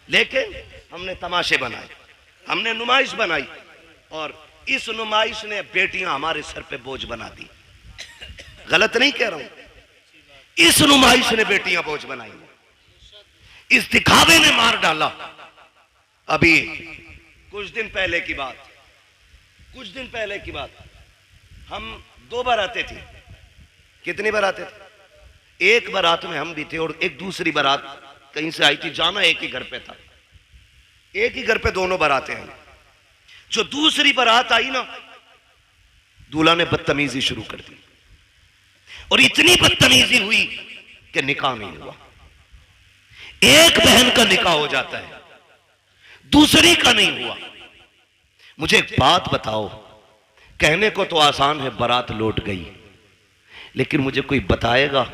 लेकिन हमने तमाशे बनाए, हमने नुमाइश बनाई, और इस नुमाइश ने बेटियां हमारे सर पे बोझ बना दी। गलत नहीं कह रहा हूं, इस नुमाइश ने बेटियां बोझ बनाई, इस दिखावे ने मार डाला। अभी कुछ दिन पहले की बात, हम 2 बारातें थी। कितनी बारातें थी? एक बारात में हम भी थे और एक दूसरी बारात कहीं से आई थी। जाना एक ही घर पे था, एक ही घर पे दोनों बारातें आई। जो दूसरी बारात आई ना, दूल्हा ने बदतमीजी शुरू कर दी, और इतनी बदतमीजी हुई कि निकाह नहीं हुआ। एक बहन का निकाह हो जाता है, दूसरी का नहीं हुआ। मुझे एक बात बताओ, कहने को तो आसान है बारात लौट गई, लेकिन मुझे कोई बताएगा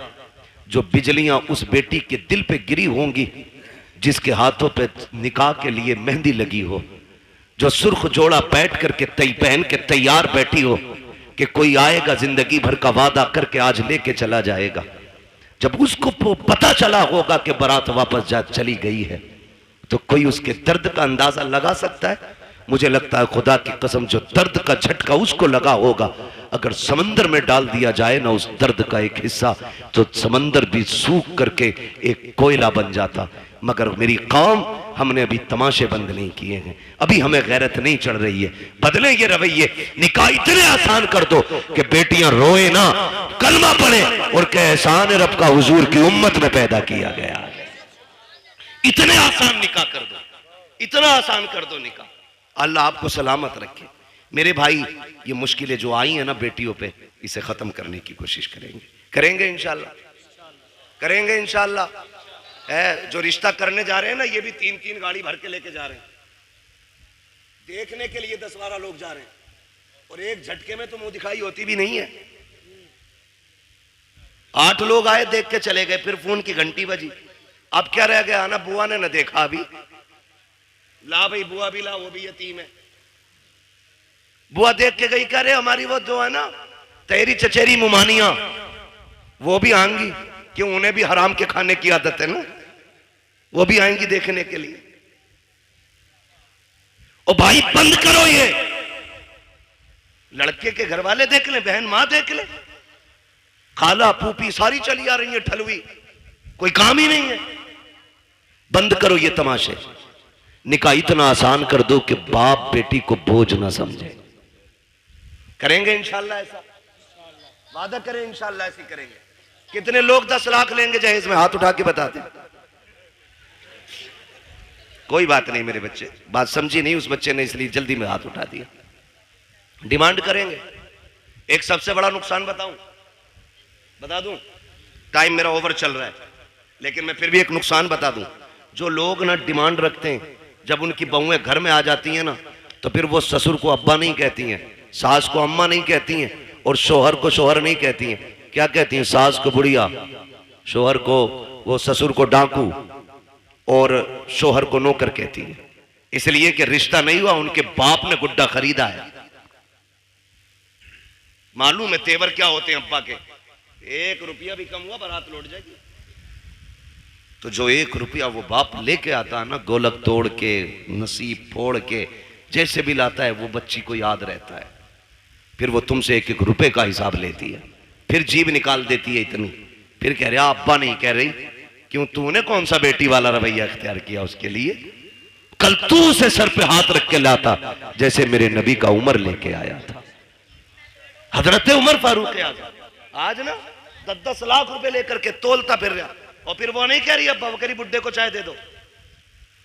जो बिजलियां उस बेटी के दिल पे गिरी होंगी जिसके हाथों पे निकाह के लिए मेहंदी लगी हो, जो सुर्ख जोड़ा बैठ करके पहन के तैयार बैठी हो कि कोई आएगा जिंदगी भर का वादा करके आज लेके चला जाएगा। जब उसको पता चला होगा कि बारात वापस जा चली गई है, तो कोई उसके दर्द का अंदाजा लगा सकता है? मुझे लगता है खुदा की कसम, जो दर्द का झटका उसको लगा होगा, अगर समंदर में डाल दिया जाए ना उस दर्द का एक हिस्सा, तो समंदर भी सूख करके एक कोयला बन जाता। मगर मेरी कौम, हमने अभी तमाशे बंद नहीं किए हैं, अभी हमें गैरत नहीं चढ़ रही है। बदले ये रवैये, निकाह इतने आसान कर दो कि बेटियां रोए ना, कलमा पढ़े और के एहसान रब का हुजूर की उम्मत में पैदा किया गया। इतने आसान निकाह कर दो, इतना आसान कर दो निकाह। अल्लाह आपको सलामत रखे। मेरे भाई, ये मुश्किलें जो आई हैं ना बेटियों पे, इसे खत्म करने की कोशिश करेंगे इंशाल्लाह, करेंगे इंशाल्लाह। है जो रिश्ता करने जा रहे हैं ना, ये भी 3-3 गाड़ी भर के लेके जा रहे हैं। देखने के लिए 10-12 लोग जा रहे हैं और एक झटके में तो मुंह दिखाई होती भी नहीं है। 8 लोग आए, देख के चले गए, फिर फोन की घंटी बजी। अब क्या रह गया ना, बुआ ने न देखा अभी, ला भाई बुआ भी ला, वो भी यतीम है। बुआ देख के गई, कह रहे हमारी वो जो है ना तेरी चचेरी मुमानिया, वो भी आएंगी, क्यों उन्हें भी हराम के खाने की आदत है ना, वो भी आएंगी देखने के लिए। ओ भाई बंद करो ये, लड़के के घर वाले देख ले, बहन मां देख ले, खाला फूफी सारी चली आ रही है ठलवी, कोई काम ही नहीं है। बंद करो ये तमाशे। निकाह इतना आसान कर दो कि बाप बेटी को बोझ ना समझे। करेंगे इंशाल्लाह ऐसा, वादा करें इंशाल्लाह ऐसी करेंगे। कितने लोग 10 लाख लेंगे जहेज में, हाथ उठा के बता दें। कोई बात नहीं मेरे बच्चे, बात समझी नहीं उस बच्चे ने, इसलिए जल्दी में हाथ उठा दिया। डिमांड करेंगे। एक सबसे बड़ा नुकसान बता दूं, टाइम मेरा ओवर चल रहा है, लेकिन मैं फिर भी एक नुकसान बता दूं। जो लोग ना डिमांड रखते हैं, जब उनकी बहुएं घर में आ जाती हैं ना, तो फिर वो ससुर को अब्बा नहीं कहती हैं, सास को अम्मा नहीं कहती हैं, और शोहर को शोहर नहीं कहती हैं। क्या कहती हैं? सास को बुढ़िया, शोहर को, वो ससुर को डाकू, और शोहर को नौकर कहती है। इसलिए कि रिश्ता नहीं हुआ, उनके बाप ने गुड्डा खरीदा है। मालूम है तेवर क्या होते हैं अब्बा के, 1 रुपया भी कम हुआ बारात लौट जाएगी। तो जो 1 रुपया वो बाप लेके आता है ना, गोलक तोड़ के, नसीब फोड़ के, जैसे भी लाता है, वो बच्ची को याद रहता है। फिर वो तुमसे 1-1 रुपए का हिसाब लेती है, फिर जीभ निकाल देती है इतनी, फिर कह रहा अब्बा नहीं कह रही, क्यों तूने कौन सा बेटी वाला रवैया इख्तियार किया उसके लिए? कल तू उसे सर पे हाथ रख के लाता जैसे मेरे नबी का उमर लेके आया था। हजरत उमर फारूक आज़म आज ना 10-10 लाख रुपए लेकर के तोलता फिर रहा, और फिर वो नहीं कह रही अब्बा, वो कह रही बुड्ढे को चाय दे दो।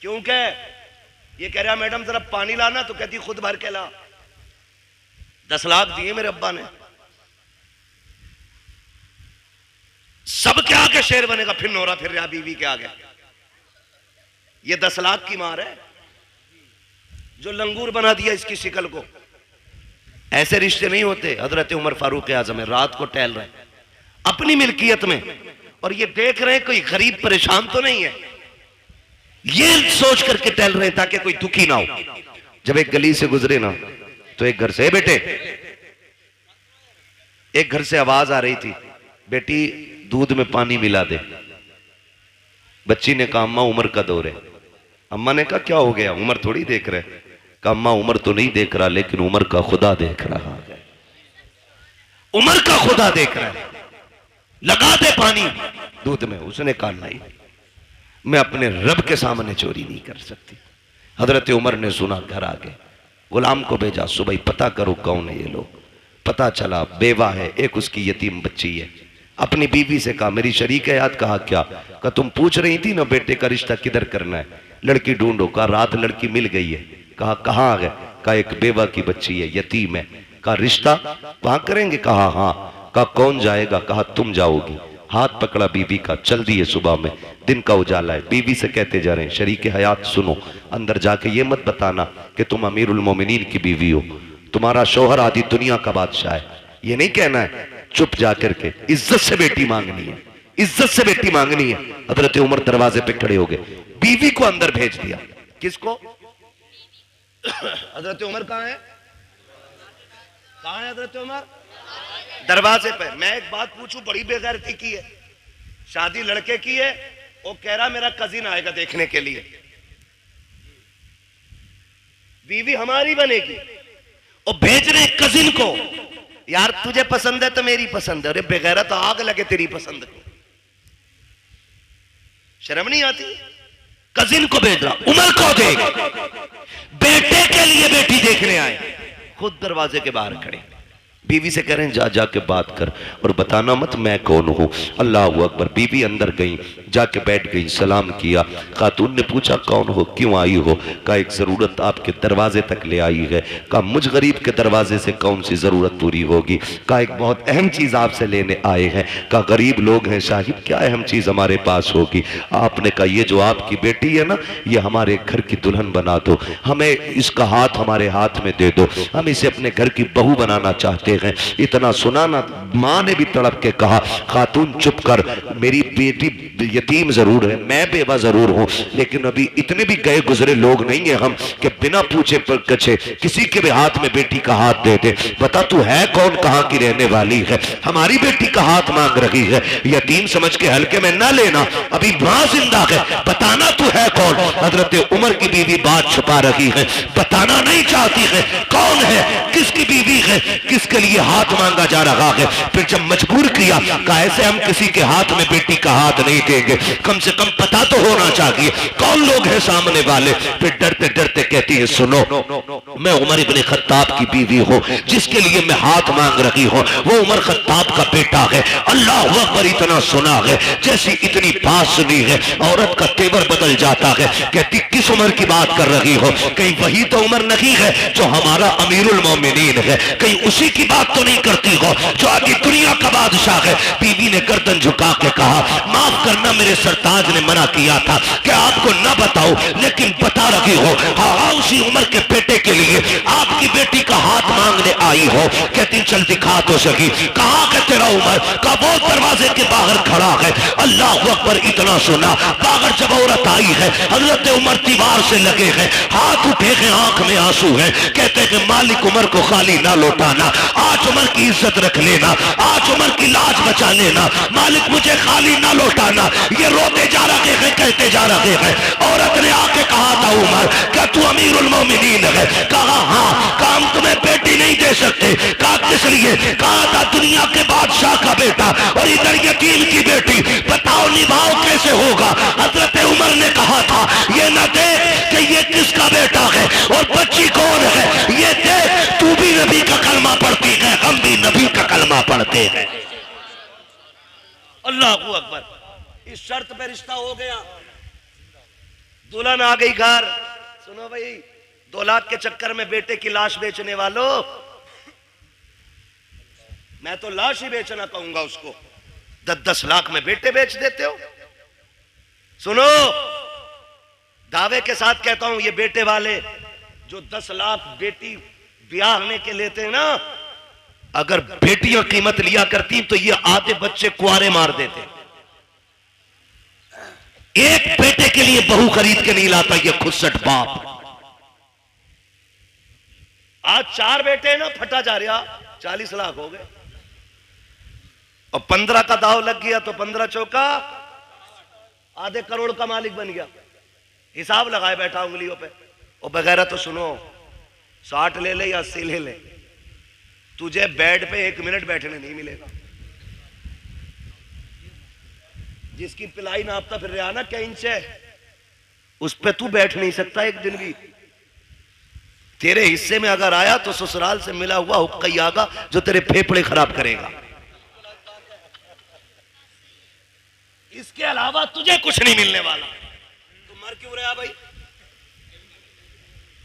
क्यों कह, ये कह रहा मैडम जरा पानी लाना, तो कहती खुद भर के ला। 10 लाख दिए मेरे अब्बा ने। सब के आगे शेर बनेगा, फिर नोरा फिर रहा बीवी के आगे। ये 10 लाख की मार है जो लंगूर बना दिया इसकी शिकल को। ऐसे रिश्ते नहीं होते। हजरत उमर फारूक आज़म रात को टहल रहे अपनी मिल्कियत में, और ये देख रहे हैं कोई गरीब परेशान तो नहीं है, ये सोच करके टहल रहे हैं ताकि कोई दुखी ना हो। जब एक गली से गुजरे ना, तो एक घर से, बेटे, एक घर से आवाज आ रही थी, बेटी दूध में पानी मिला दे। बच्ची ने कहा अम्मा उमर का दौर है। अम्मा ने कहा क्या हो गया, उमर थोड़ी देख रहे। कहा अम्मा उमर तो नहीं देख रहा, लेकिन उमर का खुदा देख रहा है। उमर का खुदा देख रहा है, लगा दे पानी दूध में। उसने कहा नहीं, मैं अपने रब के सामने चोरी नहीं कर सकती। हजरत उमर ने सुना, घर आ गए, गुलाम को भेजा, सुबह पता करो कौन है ये लोग। पता चला बेवा है, एक उसकी यतीम बच्ची है। अपनी बीवी से कहा मेरी शरीक हयात। कहा क्या? कहा तुम पूछ रही थी ना बेटे का रिश्ता किधर करना है, लड़की ढूंढो। कहा रात लड़की मिल गई है। कहा कहाँ आ गए? कहा एक बेवा की बच्ची है, यतीम है। कहा रिश्ता वहां करेंगे? कहा हाँ। कहा कौन जाएगा? कहा तुम जाओगी। हाथ पकड़ा बीवी का, चल दिए। सुबह में दिन का उजाला है, बीवी से कहते जा रहे हैं शरीक हयात सुनो, अंदर जाके ये मत बताना कि तुम अमीरुल मोमिनीन की बीवी हो, तुम्हारा शौहर आधी दुनिया का बादशाह है, ये नहीं कहना है। चुप जाकर के इज्जत से बेटी मांगनी है, इज्जत से बेटी मांगनी है। हजरत उमर दरवाजे पे खड़े हो गए, बीवी को अंदर भेज दिया। किसको? हजरत उमर कहाँ है? कहाँ है हजरत उमर? दरवाजे पे। मैं एक बात पूछूं, बड़ी बेगैरती की है, शादी लड़के की है, वो कह रहा मेरा कजिन आएगा देखने के लिए, बीवी हमारी बनेगी, और भेज रहे कजिन को। यार तुझे पसंद है तो मेरी पसंद है, अरे बेगैरत तो आग लगे तेरी पसंद को, शर्म नहीं आती? कजिन को भेज रहा, उमर को देख, बेटे के लिए बेटी देखने आए, खुद दरवाजे के बाहर खड़े। बीवी से कह रहे हैं जा जाके बात कर और बताना मत मैं कौन हूँ। अल्लाह अकबर। बीवी अंदर गई, जाके बैठ गई, सलाम किया। खातून ने पूछा कौन हो, क्यों आई हो? कहा एक ज़रूरत आपके दरवाजे तक ले आई है। कहा मुझ गरीब के दरवाजे से कौन सी ज़रूरत पूरी होगी? कहा एक बहुत अहम चीज़ आपसे लेने आए हैं। कहा गरीब लोग हैं साहिब, क्या अहम चीज़ हमारे पास होगी? आपने कहा ये जो आपकी बेटी है ना, ये हमारे घर की दुल्हन बना दो, हमें इसका हाथ हमारे हाथ में दे दो, हम इसे अपने घर की बहू बनाना चाहते हैं। इतना सुना ना, मां ने भी तड़प के कहा खातून चुप कर, मेरी बेटी यतीम जरूर है, मैं बेवा जरूर हूं, लेकिन अभी इतने भी गए गुजरे लोग नहीं है हम कि बिना पूछे कछे किसी के भी हाथ में बेटी का हाथ दे दे। बता तू है कौन, कहां की रहने वाली है, हमारी बेटी का हाथ मांग रही है। यतीम समझ के हल्के में ना लेना, अभी मां जिंदा है, बताना तू है कौन। हजरत उमर की बीवी बात छुपा रही है, बताना नहीं चाहती है कौन है, किसकी बीवी है, किसके लिए हाथ मांगा जा रहा है। फिर जब मजबूर किया, कहा ऐसे हम किसी के हाथ में बेटी का हाथ नहीं देंगे, कम से कम पता तो होना चाहिए कौन लोग हैं सामने वाले। फिर डरते डरते कहती है सुनो, मैं उमर इब्ने खत्ताब की बीवी हूं, जिसके लिए मैं हाथ मांग रही हूं वो उमर खत्ताब का बेटा है। अल्लाह अकबर। इतना सुना है, जैसी इतनी बात सुनी है औरत का तेवर बदल जाता है। कहती किस उमर की बात कर रही हो? कहीं वही तो उमर नहीं है जो हमारा अमीरुल मोमिनीन है, कहीं उसी की बात तो नहीं करती हो जो आगे दुनिया का बादशाह है। बीवी ने गर्दन झुका के कहा माफ करना, मेरे सरताज ने मना किया था कि आपको ना बताओ, लेकिन बता रही हो। हाँ, उसी उम्र के बेटे के लिए आपकी बेटी का हाथ मांगने आई हो। कहती चल दिखा तो सकी, कहाँ है तेरा उमर? का वो दरवाजे के बाहर खड़ा है। अल्लाह अकबर। इतना सुना, बाहर जब औरत आई है, हजरत उमर दीवार से लगे हैं, हाथ उठे हैं, आंख में आंसू है। कहते हैं मालिक उमर को खाली ना लौटाना, आज उमर की इज्जत रख लेना, आज उमर की लाज बचा लेना, मालिक मुझे खाली ना लौटाना। ये रोते जा रहे हैं, कहते जा रहे हैं। औरत ने आके कहा था उमर क्या तू अमीरुल मोमिनीन है? कहा हाँ। काम तुम्हें बेटी नहीं दे सकते। कहा किस लिए? कहा था दुनिया के बादशाह का बेटा और इधर यतीम की बेटी, बताओ निभाओ कैसे होगा? हजरत उमर ने कहा था ये न देख कि ये किसका बेटा है और बच्ची कौन है, ये देख तू भी नबी का कलमा पढ़ती है, हम भी नबी का कलमा पढ़ते हैं। अल्लाह अकबर। इस शर्त पे रिश्ता हो गया, दुल्हन आ गई घर। सुनो भाई, 2 लाख के चक्कर में बेटे की लाश बेचने वालों, मैं तो लाश ही बेचना कहूंगा उसको। 10-10 लाख में बेटे बेच देते हो। सुनो, दावे के साथ कहता हूं, ये बेटे वाले जो 10 लाख बेटी ब्याहने के लेते हैं ना, अगर बेटियां कीमत लिया करती तो ये आधे बच्चे कुआरे मार देते। एक बेटे के लिए बहू खरीद के नहीं लाता ये खुदसट बाप। आज 4 बेटे ना, फटा जा रहा, 40 लाख हो गए और 15 का दाव लग गया तो 15 चौका आधे करोड़ का मालिक बन गया। हिसाब लगाए बैठा उंगलियों पे। और बगैर तो सुनो, 60 ले ले या 80 ले ले, तुझे बेड पे 1 मिनट बैठने नहीं मिलेगा। जिसकी पिलाई नापता फिर रहा ना क्या इंच है, उस पे तू बैठ नहीं सकता एक दिन भी। तेरे हिस्से में अगर आया तो ससुराल से मिला हुआ हुक्का ही आगा जो तेरे फेफड़े खराब करेगा। इसके अलावा तुझे कुछ नहीं मिलने वाला। तू मर क्यों रहा भाई?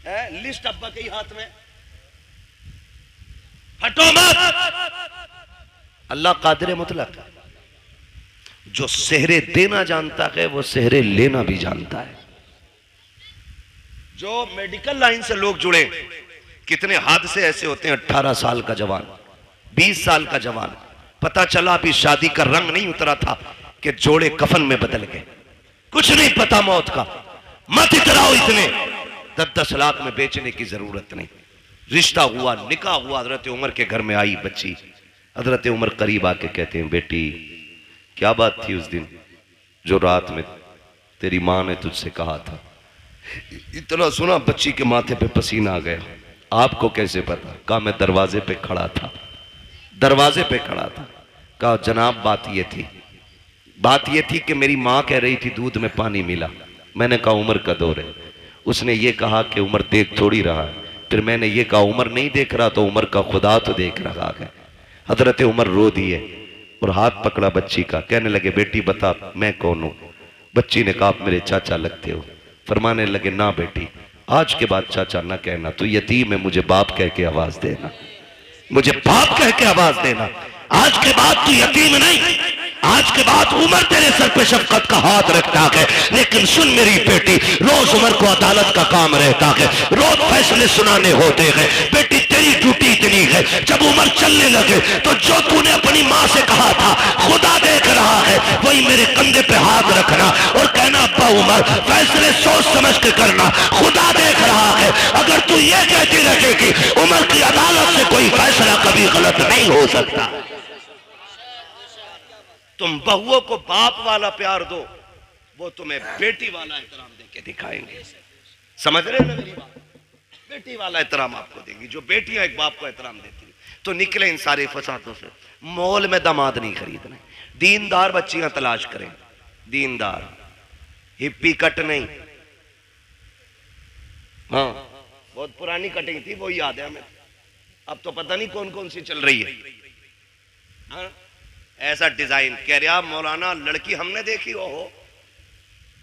है लिस्ट अब्बा के ही हाथ में, हटो मत। अल्लाह कादिर मुतलक, जो सेहरे देना जानता है वो सेहरे लेना भी जानता है। जो मेडिकल लाइन से लोग जुड़े, कितने हादसे ऐसे होते हैं। 18 साल का जवान, 20 साल का जवान, पता चला अभी शादी का रंग नहीं उतरा था कि जोड़े कफन में बदल गए। कुछ नहीं पता मौत का। मत इतराओ इतने। 10-10 लाख में बेचने की जरूरत नहीं। रिश्ता हुआ, निकाह हुआ, हजरत उमर के घर में आई बच्ची। हजरत उमर करीब आके कहते हैं बेटी क्या बात थी उस दिन जो रात में तेरी मां ने तुझसे कहा था? इतना सुना बच्ची के माथे पे पसीना आ गया। आपको कैसे पता? कहा मैं दरवाजे पे खड़ा था, दरवाजे पे खड़ा था। कहा जनाब बात ये थी कि मेरी मां कह रही थी दूध में पानी मिला। मैंने कहा उमर का दौर है। उसने ये कहा कि उमर देख थोड़ी रहा है, फिर मैंने ये कहा उमर नहीं देख रहा तो उमर का खुदा तो देख रहा है। हजरत उमर रो दिए और हाथ पकड़ा बच्ची का, कहने लगे बेटी बता मैं कौन हूं। बच्ची ने कहा आप मेरे चाचा लगते हो। फरमाने लगे ना बेटी, आज के बाद चाचा ना कहना, तू यतीम है, मुझे बाप कह के आवाज देना, मुझे बाप कह के आवाज देना। आज के बाद तू यतीम नहीं, आज के बाद उमर तेरे सर पे शफकत का हाथ रखता है। लेकिन सुन मेरी बेटी, रोज उमर को अदालत का काम रहता है, रोज फैसले सुनाने होते हैं। बेटी तेरी ड्यूटी इतनी है, जब उमर चलने लगे तो जो तूने अपनी माँ से कहा था खुदा देख रहा है, वही मेरे कंधे पे हाथ रखना और कहना अब्बा उमर फैसले सोच समझ के करना, खुदा देख रहा है। अगर तू ये कहती रहेगी उमर की अदालत से कोई फैसला कभी गलत नहीं हो सकता। तुम बहुओं को बाप वाला प्यार दो, वो तुम्हें बेटी वाला एहतराम देके दिखाएंगे। समझ रहे हो ना मेरी बात? बेटी वाला एहतराम आपको देंगी, जो बेटियां एक बाप को एहतराम देती। तो निकले इन सारे फसादों से। मॉल में दामाद नहीं खरीदना, दीनदार बच्चियां तलाश करें, दीनदार, हिप्पी कट नहीं। हाँ बहुत पुरानी कटिंग थी, वो याद है हमें, अब तो पता नहीं कौन कौन सी चल रही है। हाँ? ऐसा डिजाइन कह रहा मौलाना लड़की हमने देखी, ओहो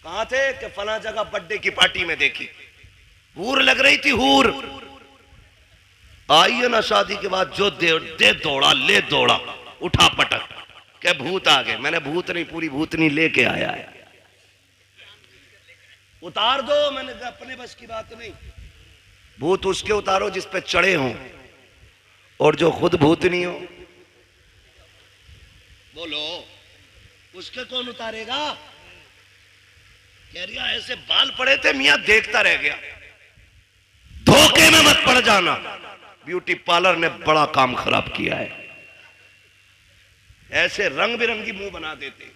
कहां थे कि फला जगह बर्थडे की पार्टी में देखी, हूर लग रही थी हूर। आई है ना शादी के बाद जो दे दौड़ा ले दौड़ा, उठा पटक क्या भूत आ गए। मैंने भूत नहीं, पूरी भूतनी लेके आया है, उतार दो। मैंने कहा अपने बस की बात नहीं, भूत उसके उतारो जिस पे चढ़े हों और जो खुद भूतनी हो। बोलो उसके कौन उतारेगा? कह रिया ऐसे बाल पड़े थे मियां देखता रह गया। धोखे में मत पड़ जाना, ब्यूटी पार्लर ने बड़ा काम खराब किया है। ऐसे रंग बिरंगी मुंह बना देते,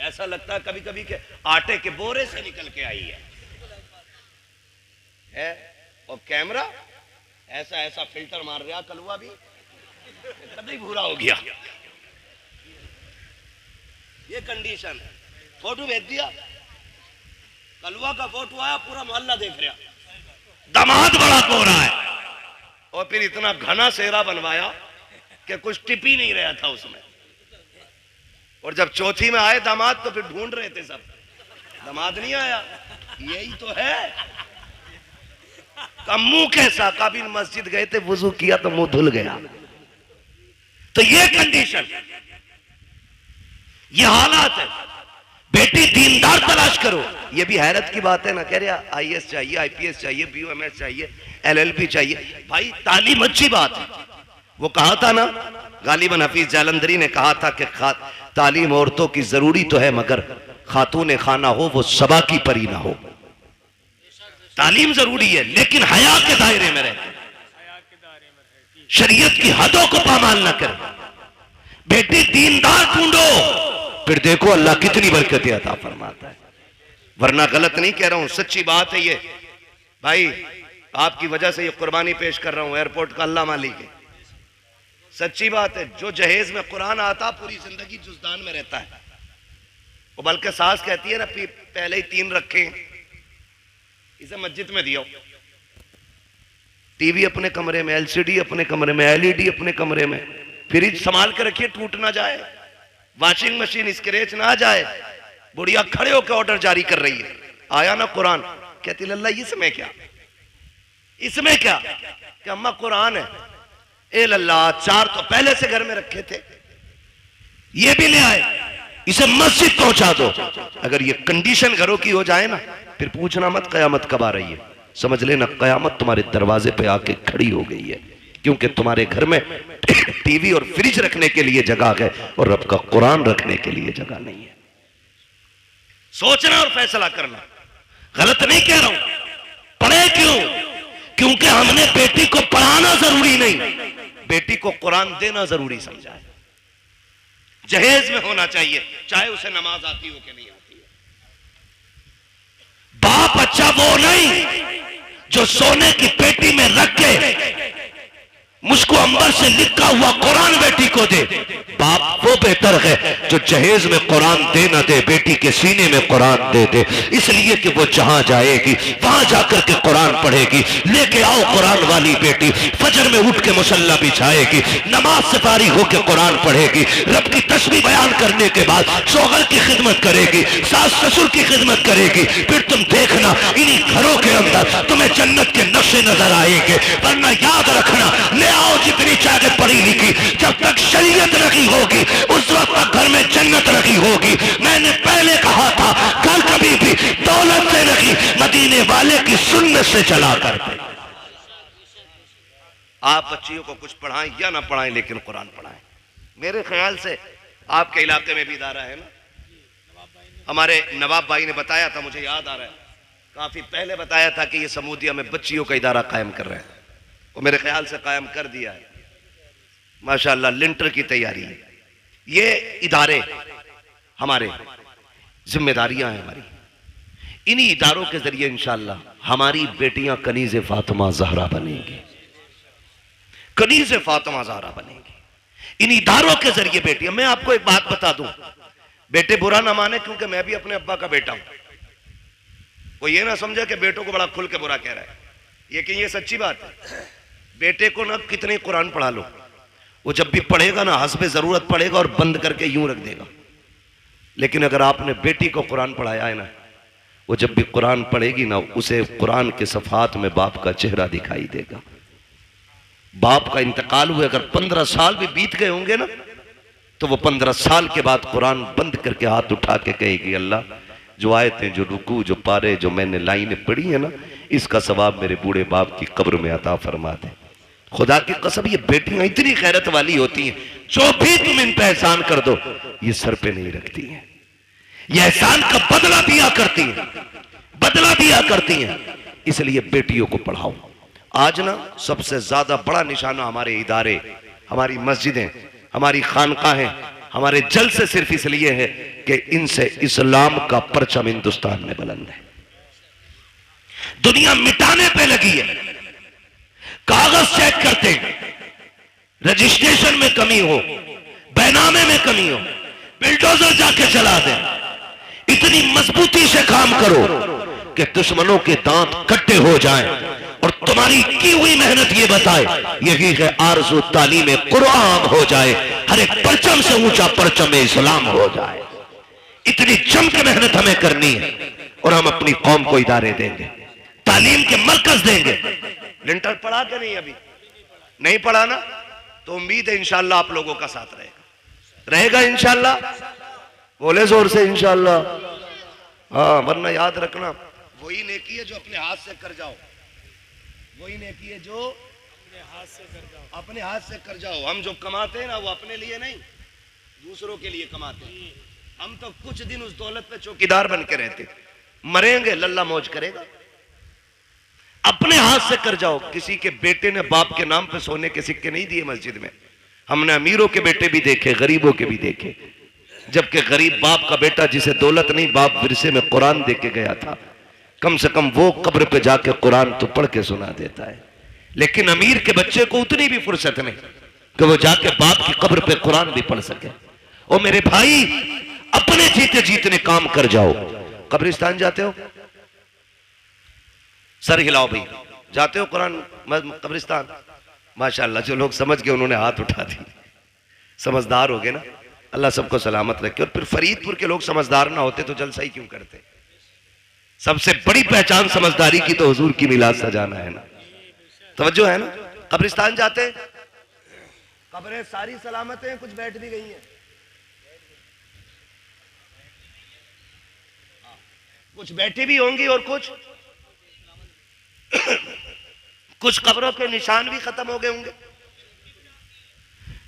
ऐसा लगता है कभी कभी के आटे के बोरे से निकल के आई है। और कैमरा ऐसा ऐसा फिल्टर मार रहा, कलुआ भी कभी भूरा हो गया। ये कंडीशन है। फोटो भेज दिया, कलवा का फोटो आया, पूरा मोहल्ला देख रहा, दामाद बड़ा गोरा है। और फिर इतना घना सेहरा बनवाया कि कुछ टिप ही नहीं रहा था उसमें। और जब चौथी में आए दामाद तो फिर ढूंढ रहे थे सब, दामाद नहीं आया, यही तो है। मुंह कैसा, कभी मस्जिद गए थे वुजू किया तो मुंह धुल गया। तो ये कंडीशन, ये हालात है। बेटी दीनदार तलाश करो। ये भी हैरत की बात है ना, कह रहा आईएएस चाहिए, आईपीएस चाहिए, बीओएमएस चाहिए, एलएलबी चाहिए। भाई तालीम अच्छी बात है। वो कहा था ना, गालिबन हफीज जालंधरी ने कहा था कि तालीम औरतों की जरूरी तो है मगर खातून खाना हो वो सबा की परी ना हो। तालीम जरूरी है लेकिन हया के दायरे में रहे, शरीयत की हदों को पामाल न करे। बेटी दीनदार ढूंढो, फिर देखो अल्लाह कितनी बरकतें अता फरमाता है। वरना गलत नहीं कह रहा हूं, सच्ची बात है ये। भाई आपकी वजह से ये कुर्बानी पेश कर रहा हूं, एयरपोर्ट का अल्लाह मालिक है, सच्ची बात है। जो जहेज में कुरान आता पूरी जिंदगी जुज़दान में रहता है। वो बल्कि सास कहती है ना पहले ही 3 रखे, इसे मस्जिद में दियो। टीवी अपने कमरे में, एलसीडी अपने कमरे में, एलईडी अपने कमरे में, फ्रिज संभाल कर रखिए टूट ना जाए, वॉशिंग मशीन स्क्रैच ना आ जाए। बुढ़िया खड़े होकर ऑर्डर जारी कर रही है, आया ना कुरान, कहती लल्ला इसमें क्या, इसमें क्या? कि अम्मा कुरान है। ए लल्ला 4 तो पहले से घर में रखे थे, ये भी ले आए, इसे मस्जिद पहुंचा दो। अगर ये कंडीशन घरों की हो जाए ना, फिर पूछना मत कयामत कब आ रही है। समझ लेना कयामत तुम्हारे दरवाजे पे आके खड़ी हो गई है, क्योंकि तुम्हारे घर में टीवी और फ्रिज रखने के लिए जगह है और रब का कुरान रखने के लिए जगह नहीं है। सोचना और फैसला करना। गलत नहीं कह रहा हूं। पढ़े क्यों? क्योंकि हमने बेटी को पढ़ाना जरूरी नहीं, बेटी को कुरान देना जरूरी समझा है। जहेज में होना चाहिए, चाहे उसे नमाज आती हो कि नहीं आती हो। बाप अच्छा वो नहीं जो सोने की पेटी में रख के मुझको अंबर से लिखा हुआ कुरान बेटी को दे। बाप वो बेहतर है जो जहेज में कुरान दे ना दे, बेटी के सीने में कुरान दे दे, इसलिए कि वो जहां जाएगी वहां जाकर के कुरान पढ़ेगी। लेके आओ कुरान वाली बेटी, फजर में उठ के मुसल्ला बिछाएगी, नमाज से फारिग होकर कुरान पढ़ेगी, रब की तस्बीह बयान करने के बाद शौहर की खिदमत करेगी, सास ससुर की खिदमत करेगी। फिर तुम देखना इन्हीं घरों के अंदर तुम्हें जन्नत के नक्शे नजर आएंगे। वरना याद रखना, ले आओ जितनी चाहे पढ़ी लिखी, जब तक शरीयत रखी होगी उस वक्त तक घर में जन्नत रखी होगी। मैंने पहले कहा था घर कभी भी दौलत से रखी, मदीने वाले की सुन्नत से चला करते। आप बच्चियों को कुछ पढ़ाएं या ना पढ़ाएं, लेकिन कुरान पढ़ाएं। मेरे ख्याल से आपके इलाके में भी इदारा है ना, हमारे नवाब भाई ने बताया था, मुझे याद आ रहा है, काफी पहले बताया था कि ये समूदिया में बच्चियों का इदारा कायम कर रहे हैं। वो मेरे ख्याल से कायम कर दिया है, माशाअल्लाह। लिंटर की तैयारी है। ये इदारे हमारे जिम्मेदारियां हैं हमारी। इन्हीं इदारों के जरिए इंशाअल्लाह हमारी बेटियां कनीज़े फातिमा ज़हरा बनेंगी, कनीज़े फातिमा ज़हरा बनेंगी। इन इदारों के जरिए बेटियां, मैं आपको एक बात बता दूं, बेटे बुरा ना माने, क्योंकि मैं भी अपने अब्बा का बेटा हूं। वो ये ना समझे कि बेटों को बड़ा खुल के बुरा कह रहा है, लेकिन ये सच्ची बात है। बेटे को ना कितने कुरान पढ़ा लो, वो जब भी पढ़ेगा ना हस्बे जरूरत पढ़ेगा और बंद करके यूं रख देगा। लेकिन अगर आपने बेटी को कुरान पढ़ाया है ना, वो जब भी कुरान पढ़ेगी ना, उसे कुरान के सफात में बाप का चेहरा दिखाई देगा। बाप का इंतकाल हुए अगर 15 साल भी बीत गए होंगे ना, तो वो 15 साल के बाद कुरान बंद करके हाथ उठा के कहेगी, अल्लाह जो आयतें, जो रुकू, जो पारे, जो मैंने लाइनें पढ़ी है ना, इसका सवाब मेरे बूढ़े बाप की कब्र में अता फरमा दे। खुदा की कसम, ये बेटियां इतनी गैरत वाली होती हैं, जो भी तुम इन पे एहसान कर दो ये सर पे नहीं रखती हैं। ये एहसान का बदला दिया करती हैं, बदला दिया करती हैं। इसलिए बेटियों को पढ़ाओ। आज ना सबसे ज्यादा बड़ा निशाना हमारे इदारे, हमारी मस्जिदें, हमारी खानकाहें, हमारे जलसे सिर्फ इसलिए है कि इनसे इस्लाम का परचम हिंदुस्तान में बुलंद है। दुनिया मिटाने पे लगी है, कागज चेक करते हैं, रजिस्ट्रेशन में कमी हो, बैनामे में कमी हो, बिल्डोजर जाके चला दें। इतनी मजबूती से काम करो कि दुश्मनों के दांत कट्टे हो जाएं और तुम्हारी की हुई मेहनत ये बताए, यही है आरज़ू तालीम कुरान हो जाए, हर एक परचम से ऊंचा परचम इस्लाम हो जाए। इतनी जम के मेहनत हमें करनी है और हम अपनी कौम को इदारे देंगे, तालीम के मरकज देंगे। लिंटर पढ़ा के नहीं, अभी नहीं पढ़ा ना, तो उम्मीद है इंशाअल्लाह आप लोगों का साथ रहेगा इंशाअल्लाह। बोले जोर से इंशाअल्लाह। हाँ, वरना याद रखना, वही नेकी है जो अपने हाथ से कर जाओ, वही नेकी है जो अपने हाथ से कर जाओ। हम जो कमाते हैं ना, वो अपने लिए नहीं, दूसरों के लिए कमाते हैं। हम तो कुछ दिन उस दौलत पे चौकीदार बन के रहते, मरेंगे लल्ला मौज करेगा। अपने हाथ से कर जाओ। किसी के बेटे ने बाप के नाम पे सोने के सिक्के नहीं दिए मस्जिद में। हमने अमीरों के बेटे भी देखे, गरीबों के भी देखे, जबकि गरीब बाप का बेटा जिसे दौलत नहीं, बाप विरसे में कुरान दे के गया था, कम से कम वो कब्र पे जाके कुरान तो पढ़ के सुना देता है। लेकिन अमीर के बच्चे को उतनी भी फुर्सत नहीं कि वो जाके बाप की कब्र पे कुरान भी पढ़ सके। और मेरे भाई, अपने जीते जीतने काम कर जाओ। कब्रिस्तान जाते हो, सर हिलाओ भाई, जाते हो कुरान कब्रिस्तान? माशाअल्लाह, जो लोग समझ गए उन्होंने हाथ उठा दी, समझदार हो गए ना, अल्लाह सबको सलामत रखे। और फिर फरीदपुर के लोग समझदार ना होते तो जलसा ही क्यों करते? सबसे बड़ी पहचान समझदारी की तो हुजूर की मिलाद सजाना है ना। तवज्जो है ना? कब्रिस्तान जाते, कब्रें सारी सलामत हैं, कुछ बैठ भी गई हैं, कुछ बैठी भी होंगी और कुछ कब्रों के निशान भी खत्म हो गए होंगे,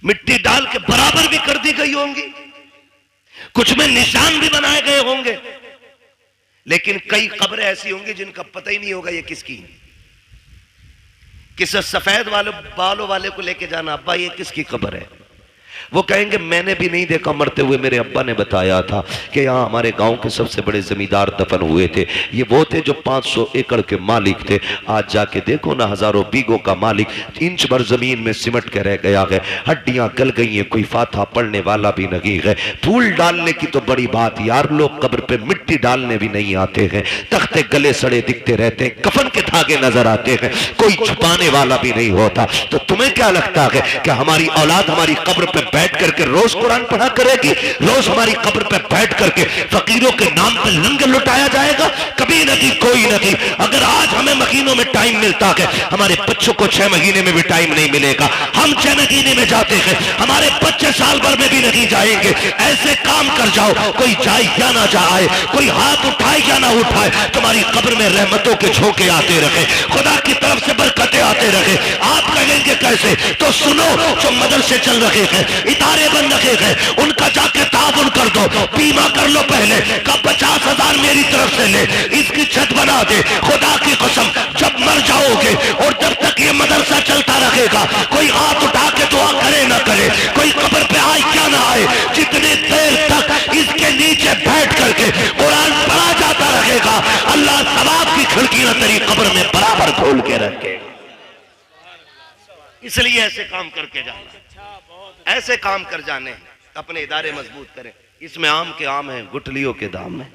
मिट्टी डाल के बराबर भी कर दी गई होंगी, कुछ में निशान भी बनाए गए होंगे। लेकिन कई कब्रें ऐसी होंगी जिनका पता ही नहीं होगा ये किसकी। किसी सफेद वाले बालों वाले को लेके जाना, अब्बा ये किसकी कब्र है? वो कहेंगे मैंने भी नहीं देखा मरते हुए, मेरे अब्बा ने बताया था कि यहाँ हमारे गांव के सबसे बड़े जमींदार दफन हुए थे, ये वो थे जो 500 एकड़ के मालिक थे। आज जाके देखो ना, हजारों बीघों का मालिक इंच भर जमीन में सिमट के रह गया है, हड्डियां गल गई हैं, कोई फाथा पढ़ने वाला भी नहीं है। फूल डालने की तो बड़ी बात यार, लोग कब्र पे मिट्टी डालने भी नहीं आते हैं, तख्ते गले सड़े दिखते रहते हैं, कफन के धागे नजर आते हैं, कोई छुपाने वाला भी नहीं होता। तो तुम्हें क्या लगता है कि हमारी औलाद हमारी कब्र पे बैठ करके रोज कुरान पढ़ा करेगी? रोज हमारी कब्र पे बैठ करके फकीरों के नाम पे लंगर लुटाया जाएगा? कभी नहीं, कोई नहीं। अगर आज हमें महीनों में टाइम मिलता है, हमारे बच्चों को 6 महीने में भी टाइम नहीं मिलेगा। हम 6 महीने में जाते हैं, हमारे बच्चे साल भर में भी नहीं जाएंगे। ऐसे काम कर जाओ, कोई जाए या ना जाए, कोई हाथ उठाए या ना उठाए, तुम्हारी कब्र में रहमतों के झोंके आते रहे, खुदा की तरफ से बरकतें आते रहे। आप कहेंगे कैसे? तो सुनो, जो मदरसे चल रहे हैं, इदारे बन रहे हैं, उनका जाके ताउन कर दो, बीमा कर लो पहले का 50,000 मेरी तरफ से ले, इसकी छत बना दे। खुदा की कसम, जब मर जाओगे और जब तक ये मदरसा चलता रहेगा, कोई हाथ उठा के दुआ करे ना करे, कोई कब्र पे आए क्या ना आए, जितनी देर तक इसके नीचे बैठ करके कुरान पढ़ा जाता रहेगा, अल्लाह सवाब की खिड़कियां तेरी कब्र में बराबर खोल के रखेगा। इसलिए ऐसे काम करके जाना, ऐसे काम कर जाने, अपने इदारे मजबूत करें। इसमें आम के आम है, गुठलियों के दाम है।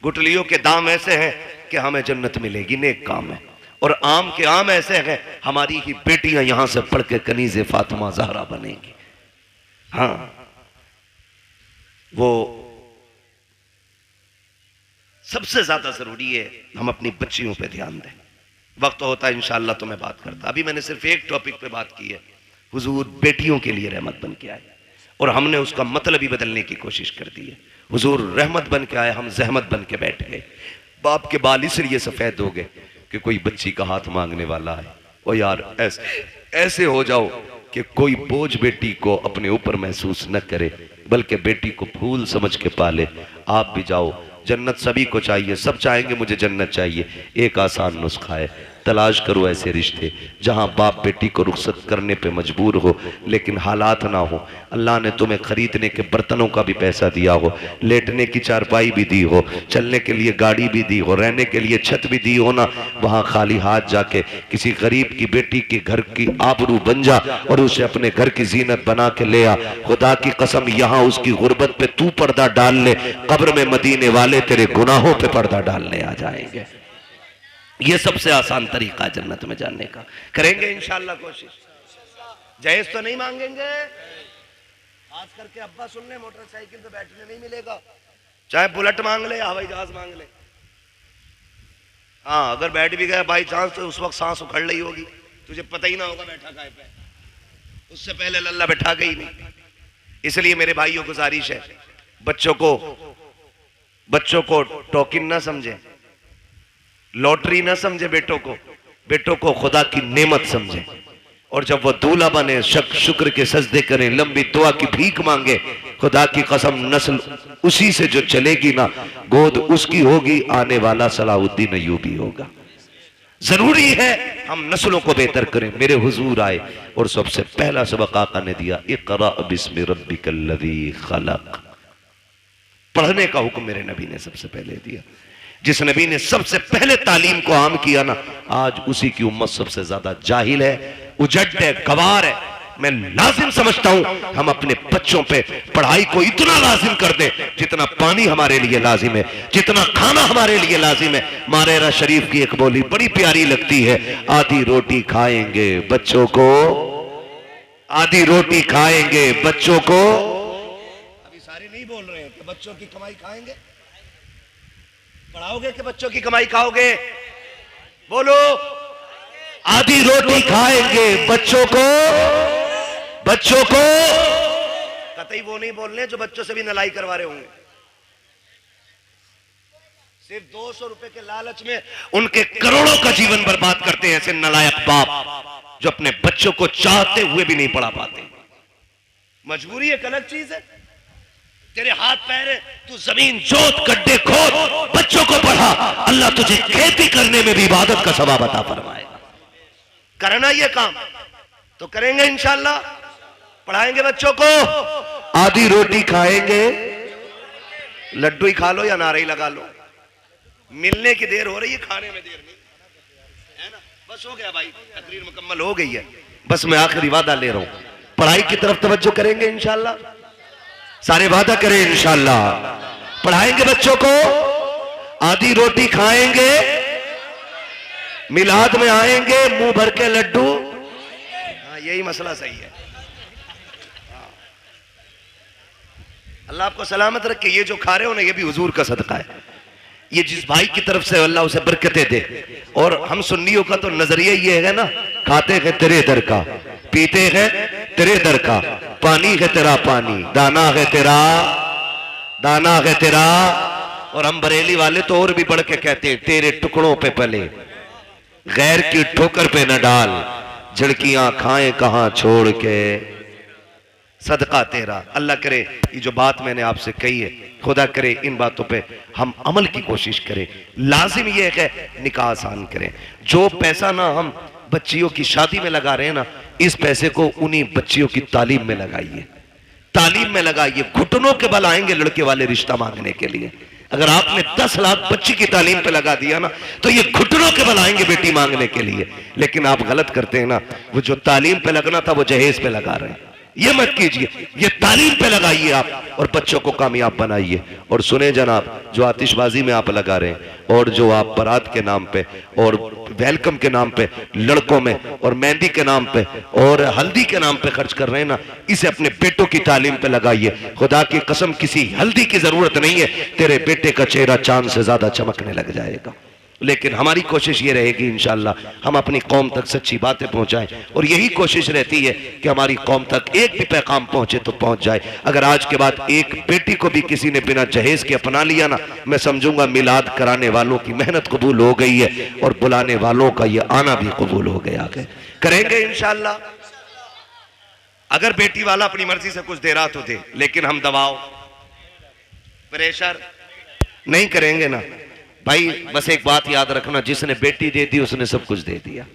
गुठलियों के दाम ऐसे हैं कि हमें जन्नत मिलेगी, नेक काम है। और आम के आम ऐसे हैं, हमारी ही बेटियां यहां से पढ़ के कनीज़े फातिमा ज़हरा बनेंगी। हाँ, वो सबसे ज्यादा जरूरी है हम अपनी बच्चियों पे ध्यान दें। वक्त होता है इंशाअल्लाह तो मैं बात करता, अभी मैंने सिर्फ एक टॉपिक पे बात की है। हुजूर बेटियों के लिए रहमत बन के आए और हमने उसका मतलब ही बदलने की कोशिश कर दी है। हुजूर रहमत बन के आए, हम जहमत बन के बैठ गए। बाप के बाल इसलिए सफेद हो गए कि कोई बच्ची का हाथ मांगने वाला है। ओ यार, ऐसे हो जाओ कि कोई बोझ बेटी को अपने ऊपर महसूस न करे, बल्कि बेटी को फूल समझ के पाले। आप भी जाओ, जन्नत सभी को चाहिए, सब चाहेंगे मुझे जन्नत चाहिए। एक आसान नुस्खा है, तलाश करो ऐसे रिश्ते जहां बाप बेटी को रुखसत करने पे मजबूर हो, लेकिन हालात ना हो। अल्लाह ने तुम्हें खरीदने के बर्तनों का भी पैसा दिया हो, लेटने की चारपाई भी दी हो, चलने के लिए गाड़ी भी दी हो, रहने के लिए छत भी दी हो ना, वहां खाली हाथ जाके किसी गरीब की बेटी के घर की आबरू बन जा और उसे अपने घर की जीनत बना के ले आ। खुदा की कसम, यहाँ उसकी गुर्बत पे तू पर्दा डाल ले, कब्र में मदीने वाले तेरे गुनाहों पे पर्दा डालने आ जाएंगे। ये सबसे आसान तरीका है जन्नत में जाने का। करेंगे इंशाअल्लाह कोशिश। जहेज तो नहीं मांगेंगे, खास करके अब्बा सुन ले, मोटरसाइकिल पे बैठने नहीं मिलेगा, चाहे बुलेट मांग ले, हवाई जहाज मांग ले। हाँ, अगर बैठ भी गया बाई चांस तो उस वक्त सांस उखड़ रही होगी, तुझे पता ही ना होगा बैठा काय पे, उससे पहले लल्ला बैठा गई नहीं। इसलिए मेरे भाइयों गुजारिश है, बच्चों को टोकिन ना समझे, लॉटरी ना समझे, बेटों को खुदा की नेमत समझे। और जब वो दूल्हा बने, शुक्र के सजदे करें, लंबी दुआ की भीख मांगे। खुदा की कसम, नस्ल उसी से जो चलेगी ना, गोद उसकी होगी, आने वाला सलाहुद्दीन अय्यूबी होगा। जरूरी है हम नस्लों को बेहतर करें। मेरे हुजूर आए और सबसे पहला सबक आका ने दिया, इक़रा बिस्मि रब्बिकल्लज़ी खलक़। पढ़ने का हुक्म मेरे नबी ने सबसे पहले दिया। जिस नबी ने सबसे पहले तालीम को आम किया ना, आज उसी की उम्मत सबसे ज्यादा जाहिल है, उजड़ है, गवार है। मैं लाजिम समझता हूं हम अपने बच्चों पे पढ़ाई को इतना लाजिम कर दें जितना पानी हमारे लिए लाजिम है, जितना खाना हमारे लिए लाजिम है। मारेरा शरीफ की एक बोली बड़ी प्यारी लगती है, आधी रोटी खाएंगे बच्चों को, आधी रोटी खाएंगे बच्चों को। अभी सारे नहीं बोल रहे हैं कि बच्चों की कमाई खाएंगे। पढ़ाओगे कि बच्चों की कमाई खाओगे? बोलो। आधी रोटी खाएंगे बच्चों को कतई वो नहीं बोल रहे जो बच्चों से भी नलाई करवा रहे होंगे। सिर्फ 200 रुपए के लालच में उनके करोड़ों का जीवन बर्बाद करते हैं ऐसे नलायक बाप जो अपने बच्चों को चाहते हुए भी नहीं पढ़ा पाते। मजबूरी एक अलग चीज है, तेरे हाथ पैर है, तू जमीन जोत गड्ढे खोद, बच्चों को पढ़ा, अल्लाह तुझे खेती करने में भी इबादत का सवाब अता फरमाएगा। करना ये काम तो करेंगे इंशाअल्लाह। पढ़ाएंगे बच्चों को, आधी रोटी खाएंगे, लड्डू ही खा लो या नारे ही लगा लो, मिलने की देर हो रही है, खाने में देर नहीं है ना। बस हो गया भाई, तकरीर मुकम्मल हो गई है। बस मैं आखिरी वादा ले रहा हूं, पढ़ाई की तरफ तवज्जो करेंगे इंशाल्लाह, सारे वादा करें इंशाल्लाह। पढ़ाएंगे बच्चों को, आधी रोटी खाएंगे, मिलाद में आएंगे, मुंह भर के लड्डू। हाँ, यही मसला सही है। अल्लाह आपको सलामत रखे। ये जो खा रहे हो ना, ये भी हुजूर का सदका है। ये जिस भाई की तरफ से अल्लाह उसे बरकतें दे। और हम सुन्नियों का तो नजरिया ये है ना, खाते हैं तेरे दर का, पीते हैं तेरे दर का, पानी है तेरा पानी, दाना है तेरा, दाना है तेरा। और हम बरेली वाले तो और भी बढ़ के कहते हैं, तेरे टुकड़ों पे पले, गैर की ठोकर पे न डाल, झड़कियां खाएं कहां छोड़ के, सदका तेरा। अल्लाह करे ये जो बात मैंने आपसे कही है, खुदा करे इन बातों पे हम अमल की कोशिश करें। लाजिम यह है निकाह आसान करें। जो पैसा ना हम बच्चियों की शादी में लगा रहे हैं ना, इस पैसे को उन्हीं बच्चियों की तालीम में लगाइए, तालीम में लगाइए। घुटनों के बल आएंगे लड़के वाले रिश्ता मांगने के लिए। अगर आपने 10 लाख बच्ची की तालीम पे लगा दिया ना, तो ये घुटनों के बल आएंगे बेटी मांगने के लिए। लेकिन आप गलत करते हैं ना, वो जो तालीम पे लगना था वो जहेज पे लगा रहे हैं। ये मत कीजिए, ये तालीम पे लगाइए आप और बच्चों को कामयाब बनाइए। और सुने जनाब, जो आतिशबाजी में आप लगा रहे हैं और जो आप बारात के नाम पे और वेलकम के नाम पे लड़कों में और मेहंदी के नाम पे और हल्दी के नाम पे खर्च कर रहे हैं ना, इसे अपने बेटों की तालीम पे लगाइए। खुदा की कसम किसी हल्दी की जरूरत नहीं है, तेरे बेटे का चेहरा चांद से ज्यादा चमकने लग जाएगा। लेकिन हमारी कोशिश ये रहेगी इंशाअल्लाह हम अपनी कौम तक सच्ची बातें पहुंचाएं। और यही कोशिश रहती है कि हमारी कौम तक एक भी पैगाम पहुंचे तो पहुंच जाए। अगर आज के बाद एक बेटी को भी किसी ने बिना जहेज के अपना लिया ना, मैं समझूंगा मिलाद कराने वालों की मेहनत कबूल हो गई है और बुलाने वालों का ये आना भी कबूल हो गया है। करेंगे इंशाअल्लाह। अगर बेटी वाला अपनी मर्जी से कुछ दे रहा तो दे, लेकिन हम दबाव प्रेशर नहीं करेंगे ना भाई। बस एक बात याद रखना, जिसने बेटी दे दी उसने सब कुछ दे दिया,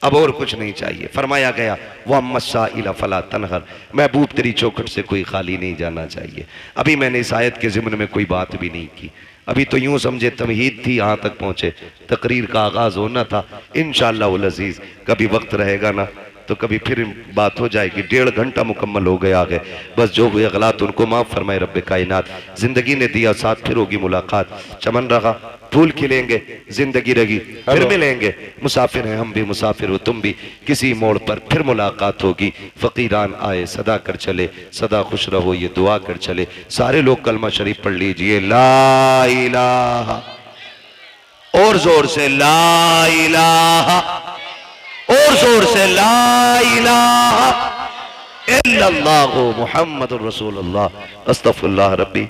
अब और कुछ नहीं चाहिए। फरमाया गया वह मस्सा इला फला तनहर, महबूब तेरी चौखट से कोई खाली नहीं जाना चाहिए। अभी मैंने इस आयत के ज़िम्न में कोई बात भी नहीं की, अभी तो यूं समझे तमहीद थी, यहाँ तक पहुंचे, तकरीर का आगाज होना था। इंशाअल्लाह उल अजीज कभी वक्त रहेगा ना तो कभी फिर बात हो जाएगी। 1.5 घंटा मुकम्मल हो गया है। बस जो हुए गलत उनको माफ़ फरमाए रब्बे कायनात। जिंदगी ने दिया साथ, फिर होगी मुलाकात। चमन रहा फूल खिलेंगे, जिंदगी रही फिर मिलेंगे। मुसाफिर हैं हम भी, मुसाफिर हो तुम भी, किसी मोड़ पर फिर मुलाकात होगी। फकीरान आए सदा कर चले, सदा खुश रहो ये दुआ कर चले। सारे लोग कलमा शरीफ पढ़ लीजिए, ला इलाहा, और जोर से ला इलाहा, और जोर से ला इलाहा इल्लल्लाहु मुहम्मदुर रसूलुल्लाह। अस्तगफिरुल्लाह रब्बी।